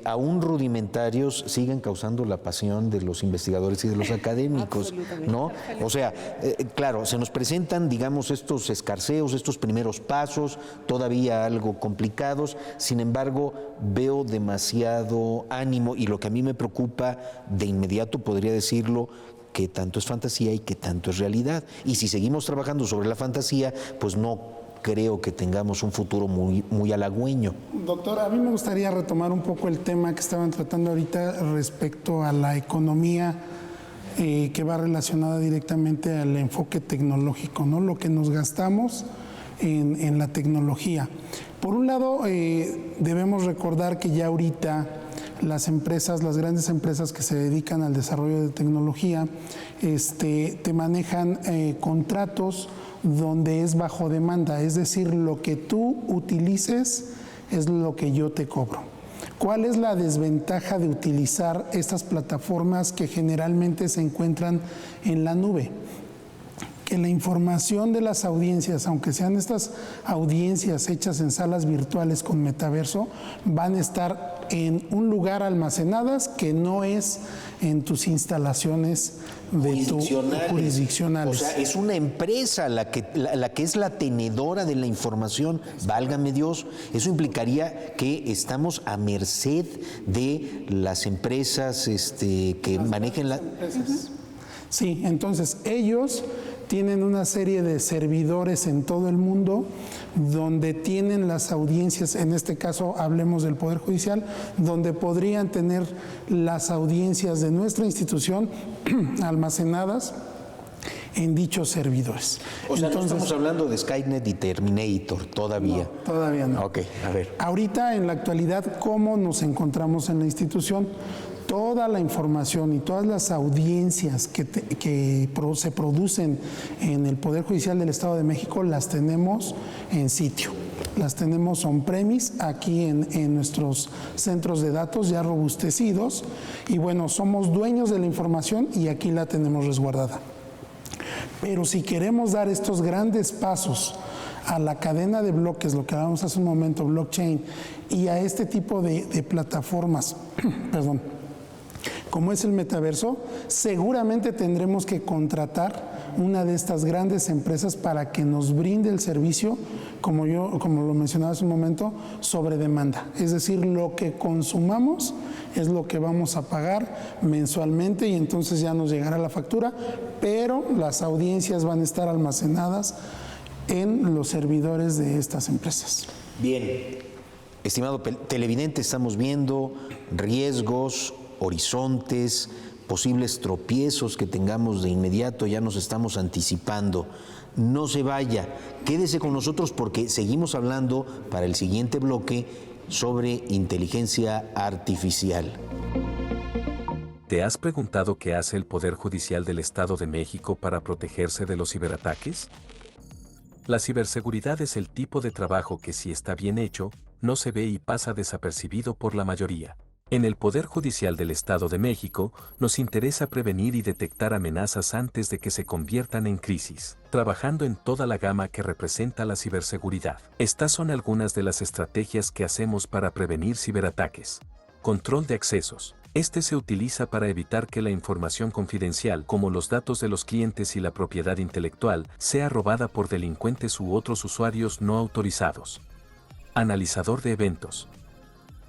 aún rudimentarios, siguen causando la pasión de los investigadores y de los académicos, ¿no? O sea, claro, se nos presentan, digamos, estos escarceos, estos primeros pasos, todavía algo complicados, sin embargo, veo demasiado ánimo y lo que a mí me preocupa, de inmediato podría decirlo, que tanto es fantasía y que tanto es realidad. Y si seguimos trabajando sobre la fantasía, pues no creo que tengamos un futuro muy halagüeño. Doctor, a mí me gustaría retomar un poco el tema que estaban tratando ahorita respecto a la economía que va relacionada directamente al enfoque tecnológico, ¿no? Lo que nos gastamos en la tecnología. Por un lado, debemos recordar que ya ahorita las empresas, las grandes empresas que se dedican al desarrollo de tecnología, te manejan contratos donde es bajo demanda, es decir, lo que tú utilices es lo que yo te cobro. ¿Cuál es la desventaja de utilizar estas plataformas que generalmente se encuentran en la nube? Que la información de las audiencias, aunque sean estas audiencias hechas en salas virtuales con metaverso, van a estar en un lugar almacenadas que no es en tus instalaciones jurisdiccionales. O sea, es una empresa la que es la tenedora de la información, válgame Dios. Eso implicaría que estamos a merced de las empresas que manejen la... Sí, entonces ellos tienen una serie de servidores en todo el mundo donde tienen las audiencias, en este caso hablemos del Poder Judicial, donde podrían tener las audiencias de nuestra institución almacenadas en dichos servidores. O sea, entonces, no estamos hablando de Skynet y Terminator todavía. No, todavía no. Ok, a ver. Ahorita, en la actualidad, ¿cómo nos encontramos en la institución? Toda la información y todas las audiencias que se producen en el Poder Judicial del Estado de México las tenemos en sitio. Las tenemos on-premise aquí en nuestros centros de datos ya robustecidos y bueno, somos dueños de la información y aquí la tenemos resguardada. Pero si queremos dar estos grandes pasos a la cadena de bloques, lo que hablábamos hace un momento, blockchain, y a este tipo de plataformas, perdón, como es el metaverso, seguramente tendremos que contratar una de estas grandes empresas para que nos brinde el servicio, como lo mencionaba hace un momento, sobre demanda. Es decir, lo que consumamos es lo que vamos a pagar mensualmente y entonces ya nos llegará la factura, pero las audiencias van a estar almacenadas en los servidores de estas empresas. Bien, estimado televidente, estamos viendo riesgos, horizontes, posibles tropiezos que tengamos de inmediato, ya nos estamos anticipando. No se vaya, quédese con nosotros porque seguimos hablando para el siguiente bloque sobre inteligencia artificial. ¿Te has preguntado qué hace el Poder Judicial del Estado de México para protegerse de los ciberataques? La ciberseguridad es el tipo de trabajo que, si está bien hecho, no se ve y pasa desapercibido por la mayoría. En el Poder Judicial del Estado de México, nos interesa prevenir y detectar amenazas antes de que se conviertan en crisis, trabajando en toda la gama que representa la ciberseguridad. Estas son algunas de las estrategias que hacemos para prevenir ciberataques. Control de accesos. Este se utiliza para evitar que la información confidencial, como los datos de los clientes y la propiedad intelectual, sea robada por delincuentes u otros usuarios no autorizados. Analizador de eventos.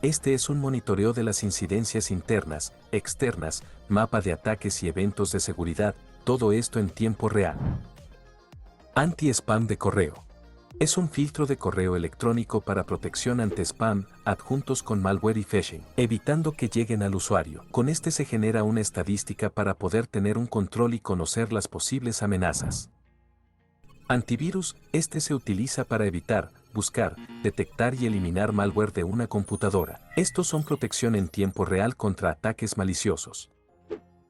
Este es un monitoreo de las incidencias internas, externas, mapa de ataques y eventos de seguridad, todo esto en tiempo real. Anti-spam de correo. Es un filtro de correo electrónico para protección ante spam, adjuntos con malware y phishing, evitando que lleguen al usuario. Con este se genera una estadística para poder tener un control y conocer las posibles amenazas. Antivirus, este se utiliza para evitar, buscar, detectar y eliminar malware de una computadora. Estos son protección en tiempo real contra ataques maliciosos.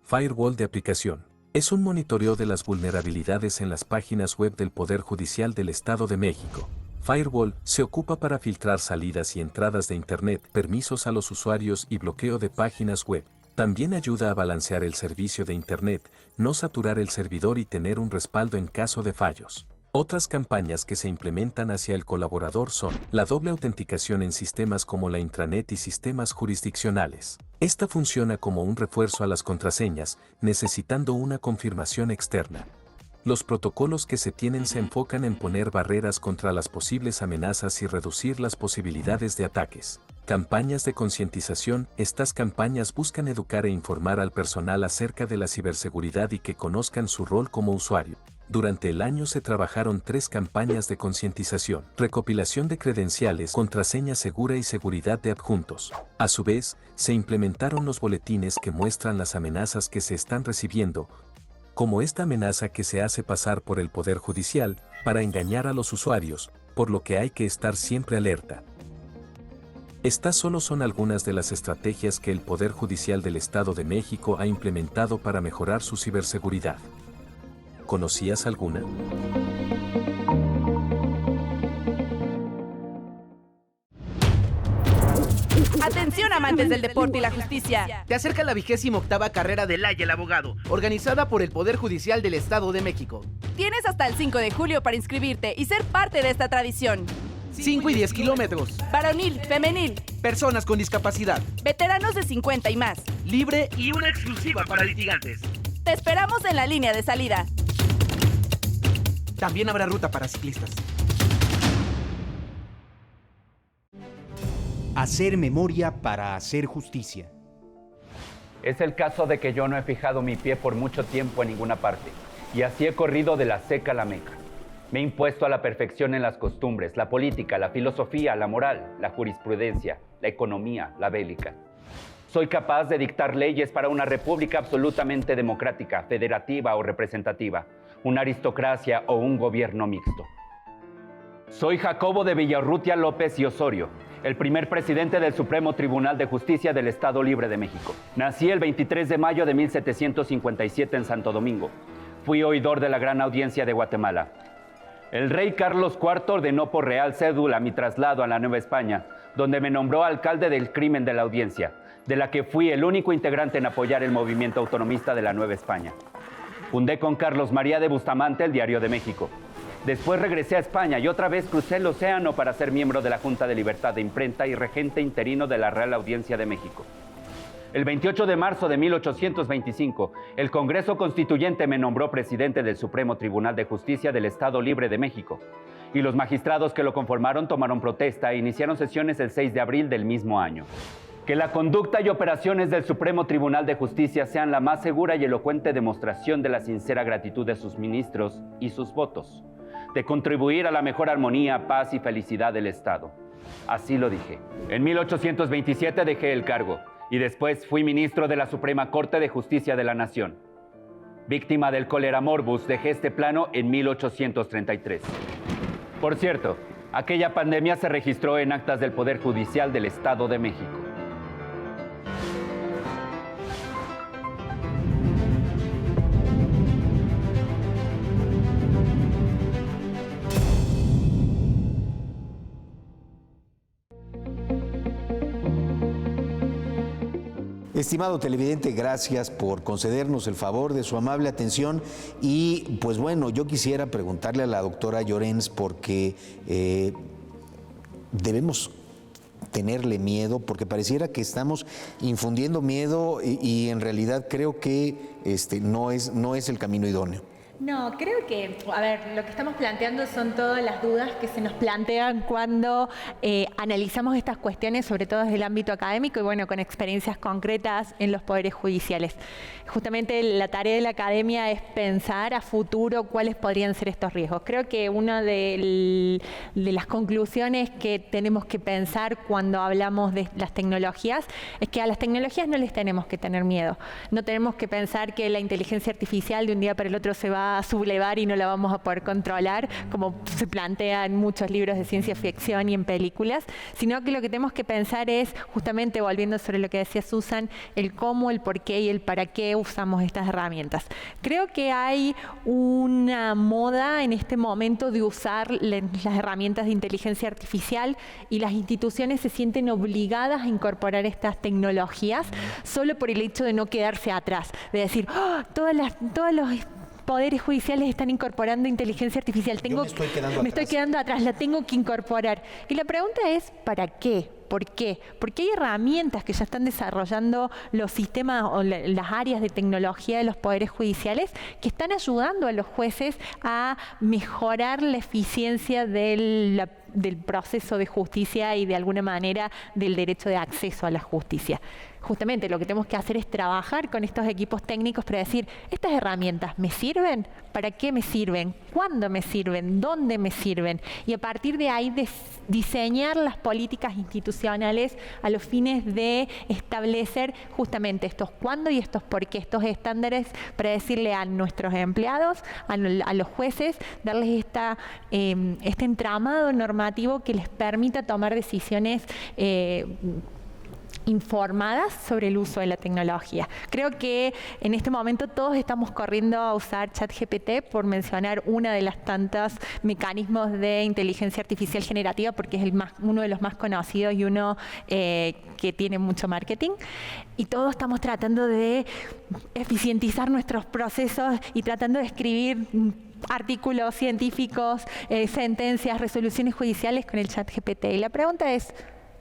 Firewall de aplicación. Es un monitoreo de las vulnerabilidades en las páginas web del Poder Judicial del Estado de México. Firewall se ocupa para filtrar salidas y entradas de Internet, permisos a los usuarios y bloqueo de páginas web. También ayuda a balancear el servicio de Internet, no saturar el servidor y tener un respaldo en caso de fallos. Otras campañas que se implementan hacia el colaborador son la doble autenticación en sistemas como la intranet y sistemas jurisdiccionales. Esta funciona como un refuerzo a las contraseñas, necesitando una confirmación externa. Los protocolos que se tienen se enfocan en poner barreras contra las posibles amenazas y reducir las posibilidades de ataques. Campañas de concientización. Estas campañas buscan educar e informar al personal acerca de la ciberseguridad y que conozcan su rol como usuario. Durante el año se trabajaron 3 campañas de concientización, recopilación de credenciales, contraseña segura y seguridad de adjuntos. A su vez, se implementaron los boletines que muestran las amenazas que se están recibiendo, como esta amenaza que se hace pasar por el Poder Judicial para engañar a los usuarios, por lo que hay que estar siempre alerta. Estas solo son algunas de las estrategias que el Poder Judicial del Estado de México ha implementado para mejorar su ciberseguridad. ¿Conocías alguna? Atención, amantes del deporte y la justicia. Te acerca la 28ª carrera de Laya el Abogado, organizada por el Poder Judicial del Estado de México. Tienes hasta el 5 de julio para inscribirte y ser parte de esta tradición. 5 y 10 kilómetros. Varonil, femenil. Personas con discapacidad. Veteranos de 50 y más. Libre y una exclusiva para litigantes. Te esperamos en la línea de salida. También habrá ruta para ciclistas. Hacer memoria para hacer justicia. Es el caso de que yo no he fijado mi pie por mucho tiempo en ninguna parte, y así he corrido de la Seca a la Meca. Me he impuesto a la perfección en las costumbres, la política, la filosofía, la moral, la jurisprudencia, la economía, la bélica. Soy capaz de dictar leyes para una república absolutamente democrática, federativa o representativa, una aristocracia o un gobierno mixto. Soy Jacobo de Villarrutia López y Osorio, el primer presidente del Supremo Tribunal de Justicia del Estado Libre de México. Nací el 23 de mayo de 1757 en Santo Domingo. Fui oidor de la Gran Audiencia de Guatemala. El rey Carlos IV ordenó por real cédula mi traslado a la Nueva España, donde me nombró alcalde del crimen de la audiencia, de la que fui el único integrante en apoyar el movimiento autonomista de la Nueva España. Fundé con Carlos María de Bustamante el Diario de México. Después regresé a España y otra vez crucé el océano para ser miembro de la Junta de Libertad de Imprenta y regente interino de la Real Audiencia de México. El 28 de marzo de 1825, el Congreso Constituyente me nombró presidente del Supremo Tribunal de Justicia del Estado Libre de México, y los magistrados que lo conformaron tomaron protesta e iniciaron sesiones el 6 de abril del mismo año. Que la conducta y operaciones del Supremo Tribunal de Justicia sean la más segura y elocuente demostración de la sincera gratitud de sus ministros y sus votos, de contribuir a la mejor armonía, paz y felicidad del Estado. Así lo dije. En 1827 dejé el cargo y después fui ministro de la Suprema Corte de Justicia de la Nación. Víctima del cólera morbus, dejé este plano en 1833. Por cierto, aquella pandemia se registró en actas del Poder Judicial del Estado de México. Estimado televidente, gracias por concedernos el favor de su amable atención y pues bueno, yo quisiera preguntarle a la doctora Llorens porque debemos tenerle miedo porque pareciera que estamos infundiendo miedo y en realidad creo que no es el camino idóneo. No, creo que, a ver, lo que estamos planteando son todas las dudas que se nos plantean cuando analizamos estas cuestiones, sobre todo desde el ámbito académico y bueno, con experiencias concretas en los poderes judiciales. Justamente la tarea de la academia es pensar a futuro cuáles podrían ser estos riesgos. Creo que una de las conclusiones que tenemos que pensar cuando hablamos de las tecnologías es que a las tecnologías no les tenemos que tener miedo. No tenemos que pensar que la inteligencia artificial de un día para el otro se va a sublevar y no la vamos a poder controlar, como se plantea en muchos libros de ciencia ficción y en películas, sino que lo que tenemos que pensar es, justamente volviendo sobre lo que decía Susan, el cómo, el por qué y el para qué usamos estas herramientas. Creo que hay una moda en este momento de usar las herramientas de inteligencia artificial y las instituciones se sienten obligadas a incorporar estas tecnologías solo por el hecho de no quedarse atrás, de decir, oh, todos los poderes judiciales están incorporando inteligencia artificial. Me estoy quedando atrás, la tengo que incorporar. Y la pregunta es, ¿para qué? ¿Por qué? Porque hay herramientas que ya están desarrollando los sistemas o las áreas de tecnología de los poderes judiciales que están ayudando a los jueces a mejorar la eficiencia del proceso de justicia y de alguna manera del derecho de acceso a la justicia. Justamente lo que tenemos que hacer es trabajar con estos equipos técnicos para decir, ¿estas herramientas me sirven? ¿Para qué me sirven? ¿Cuándo me sirven? ¿Dónde me sirven? Y a partir de ahí diseñar las políticas institucionales a los fines de establecer justamente estos cuándo y estos por qué, estos estándares para decirle a nuestros empleados, a los jueces, darles este entramado normativo que les permita tomar decisiones informadas sobre el uso de la tecnología. Creo que en este momento todos estamos corriendo a usar ChatGPT, por mencionar una de las tantas mecanismos de inteligencia artificial generativa, porque es uno de los más conocidos y uno que tiene mucho marketing. Y todos estamos tratando de eficientizar nuestros procesos y tratando de escribir artículos científicos, sentencias, resoluciones judiciales con el ChatGPT. Y la pregunta es,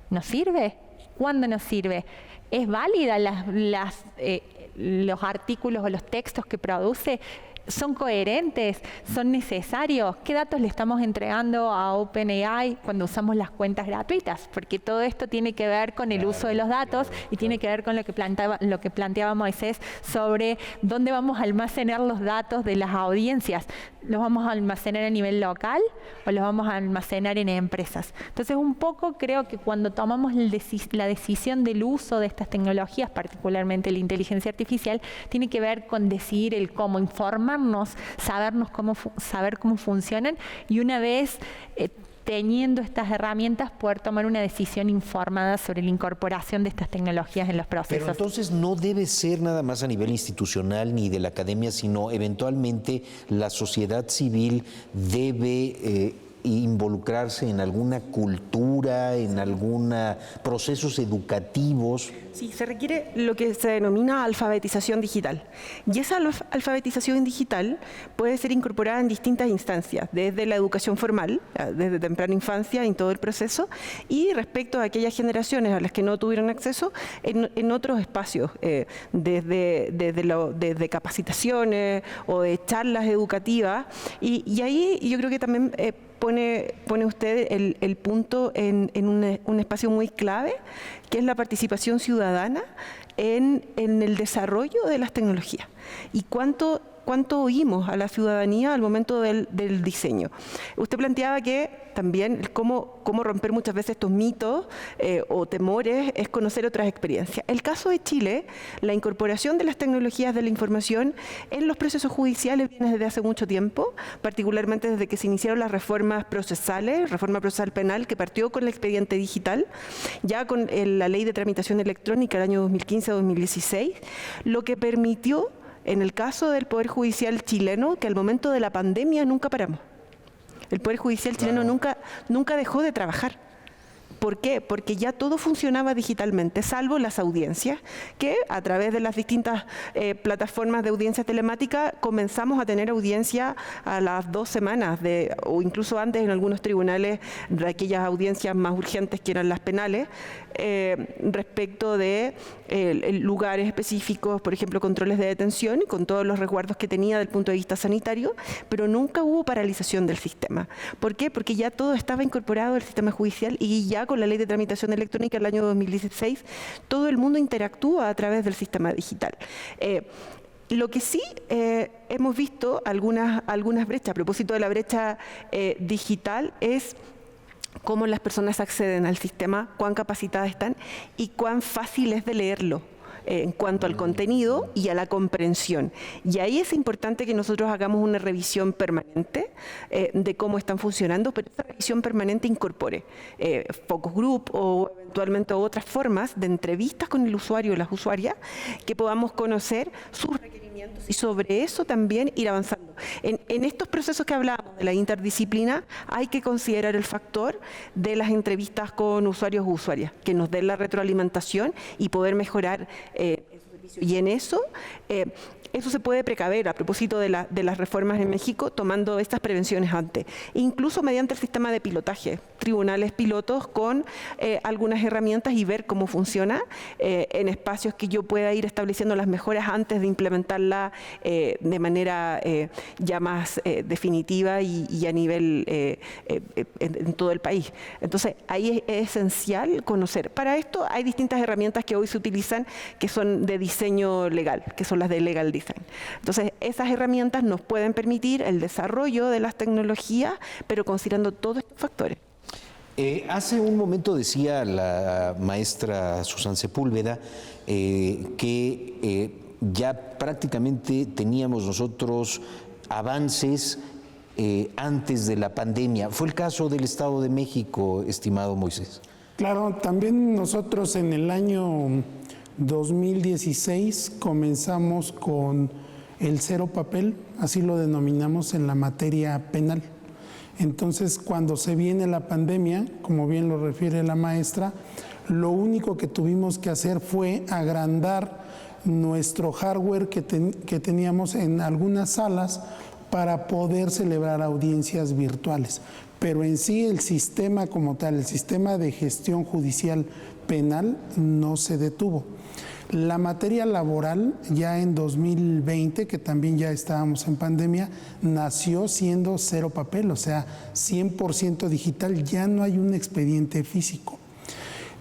¿nos sirve? ¿Cuándo nos sirve? ¿Es válida los artículos o los textos que produce? ¿Son coherentes? ¿Son necesarios? ¿Qué datos le estamos entregando a OpenAI cuando usamos las cuentas gratuitas? Porque todo esto tiene que ver con el uso de los datos y tiene que ver con lo que planteaba Moisés sobre dónde vamos a almacenar los datos de las audiencias. ¿Los vamos a almacenar a nivel local o los vamos a almacenar en empresas? Entonces, un poco creo que cuando tomamos la decisión del uso de estas tecnologías, particularmente la inteligencia artificial, tiene que ver con decidir el cómo, informarnos, saber cómo funcionan y una vez teniendo estas herramientas poder tomar una decisión informada sobre la incorporación de estas tecnologías en los procesos. Pero entonces no debe ser nada más a nivel institucional ni de la academia, sino eventualmente la sociedad civil debe involucrarse en alguna cultura, en algunos procesos educativos. Sí, se requiere lo que se denomina alfabetización digital. Y esa alfabetización digital puede ser incorporada en distintas instancias, desde la educación formal, desde temprana infancia, en todo el proceso, y respecto a aquellas generaciones a las que no tuvieron acceso, en otros espacios, desde capacitaciones o de charlas educativas. Y ahí yo creo que también pone usted el punto en un espacio muy clave, que es la participación ciudadana en el desarrollo de las tecnologías. Y cuánto cuánto oímos a la ciudadanía al momento del diseño. Usted planteaba que también cómo romper muchas veces estos mitos o temores es conocer otras experiencias. El caso de Chile, la incorporación de las tecnologías de la información en los procesos judiciales viene desde hace mucho tiempo, particularmente desde que se iniciaron las reformas procesales, reforma procesal penal que partió con el expediente digital, ya con la ley de tramitación electrónica del año 2015-2016, lo que permitió, en el caso del Poder Judicial chileno, que al momento de la pandemia nunca paramos. El Poder Judicial chileno nunca dejó de trabajar. ¿Por qué? Porque ya todo funcionaba digitalmente, salvo las audiencias, que a través de las distintas plataformas de audiencia telemática comenzamos a tener audiencia a las 2 semanas, o incluso antes en algunos tribunales, de aquellas audiencias más urgentes que eran las penales, respecto de lugares específicos, por ejemplo, controles de detención, con todos los resguardos que tenía desde el punto de vista sanitario, pero nunca hubo paralización del sistema. ¿Por qué? Porque ya todo estaba incorporado al sistema judicial y ya con la ley de tramitación electrónica del año 2016, todo el mundo interactúa a través del sistema digital. Lo que sí hemos visto algunas brechas, a propósito de la brecha digital, es cómo las personas acceden al sistema, cuán capacitadas están y cuán fácil es de leerlo en cuanto al contenido y a la comprensión. Y ahí es importante que nosotros hagamos una revisión permanente de cómo están funcionando, pero esa revisión permanente incorpore focus group o eventualmente otras formas de entrevistas con el usuario o las usuarias que podamos conocer sus requerimientos y sobre eso también ir avanzando. En estos procesos que hablábamos de la interdisciplina hay que considerar el factor de las entrevistas con usuarios o usuarias, que nos den la retroalimentación y poder mejorar y en eso se puede precaver a propósito de las reformas en México, tomando estas prevenciones antes, incluso mediante el sistema de pilotaje, tribunales pilotos con algunas herramientas y ver cómo funciona en espacios que yo pueda ir estableciendo las mejoras antes de implementarla de manera ya más definitiva y a nivel en todo el país. Entonces ahí es esencial conocer. Para esto hay distintas herramientas que hoy se utilizan que son de diseño legal, que son las de legal design. Entonces, esas herramientas nos pueden permitir el desarrollo de las tecnologías, pero considerando todos estos factores. Hace un momento decía la maestra Susan Sepúlveda que ya prácticamente teníamos nosotros avances antes de la pandemia. ¿Fue el caso del Estado de México, estimado Moisés? Claro, también nosotros en el año 2016 comenzamos con el cero papel, así lo denominamos en la materia penal. Entonces, cuando se viene la pandemia, como bien lo refiere la maestra, lo único que tuvimos que hacer fue agrandar nuestro hardware que teníamos en algunas salas para poder celebrar audiencias virtuales. Pero en sí el sistema como tal, el sistema de gestión judicial penal no se detuvo. La materia laboral ya en 2020, que también ya estábamos en pandemia, nació siendo cero papel, o sea, 100% digital, ya no hay un expediente físico.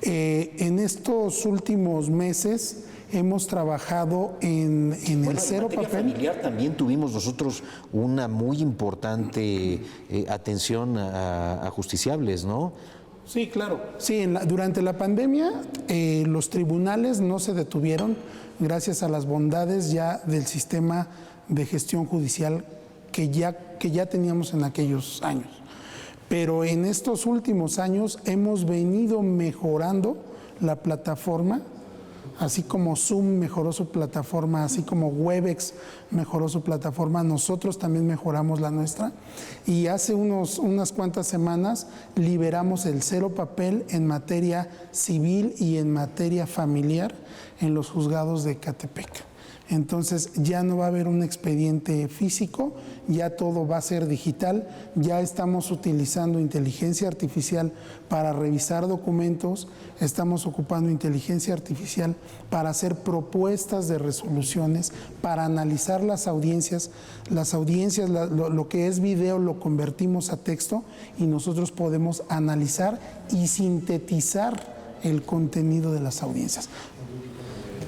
En estos últimos meses hemos trabajado en el cero papel. En materia familiar también tuvimos nosotros una muy importante atención a justiciables, ¿no? Sí, claro. Sí, durante la pandemia los tribunales no se detuvieron gracias a las bondades ya del sistema de gestión judicial que ya teníamos en aquellos años. Pero en estos últimos años hemos venido mejorando la plataforma, así como Zoom mejoró su plataforma, así como Webex mejoró su plataforma, nosotros también mejoramos la nuestra. Y hace unas cuantas semanas liberamos el cero papel en materia civil y en materia familiar en los juzgados de Ecatepec. Entonces ya no va a haber un expediente físico, ya todo va a ser digital, ya estamos utilizando inteligencia artificial para revisar documentos, estamos ocupando inteligencia artificial para hacer propuestas de resoluciones, para analizar las audiencias, lo que es video lo convertimos a texto y nosotros podemos analizar y sintetizar el contenido de las audiencias.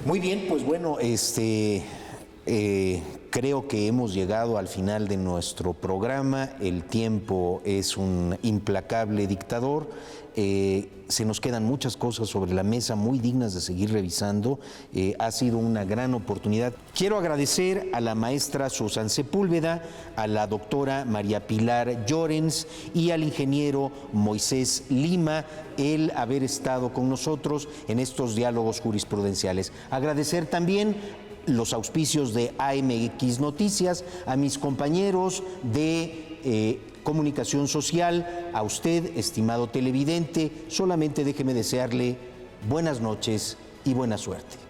Muy bien, pues bueno, Creo que hemos llegado al final de nuestro programa. El tiempo es un implacable dictador. Se nos quedan muchas cosas sobre la mesa muy dignas de seguir revisando. Ha sido una gran oportunidad. Quiero agradecer a la maestra Susan Sepúlveda, a la doctora María Pilar Llorens y al ingeniero Moisés Lima el haber estado con nosotros en estos diálogos jurisprudenciales. Agradecer también los auspicios de AMX Noticias, a mis compañeros de Comunicación Social, a usted, estimado televidente. Solamente déjeme desearle buenas noches y buena suerte.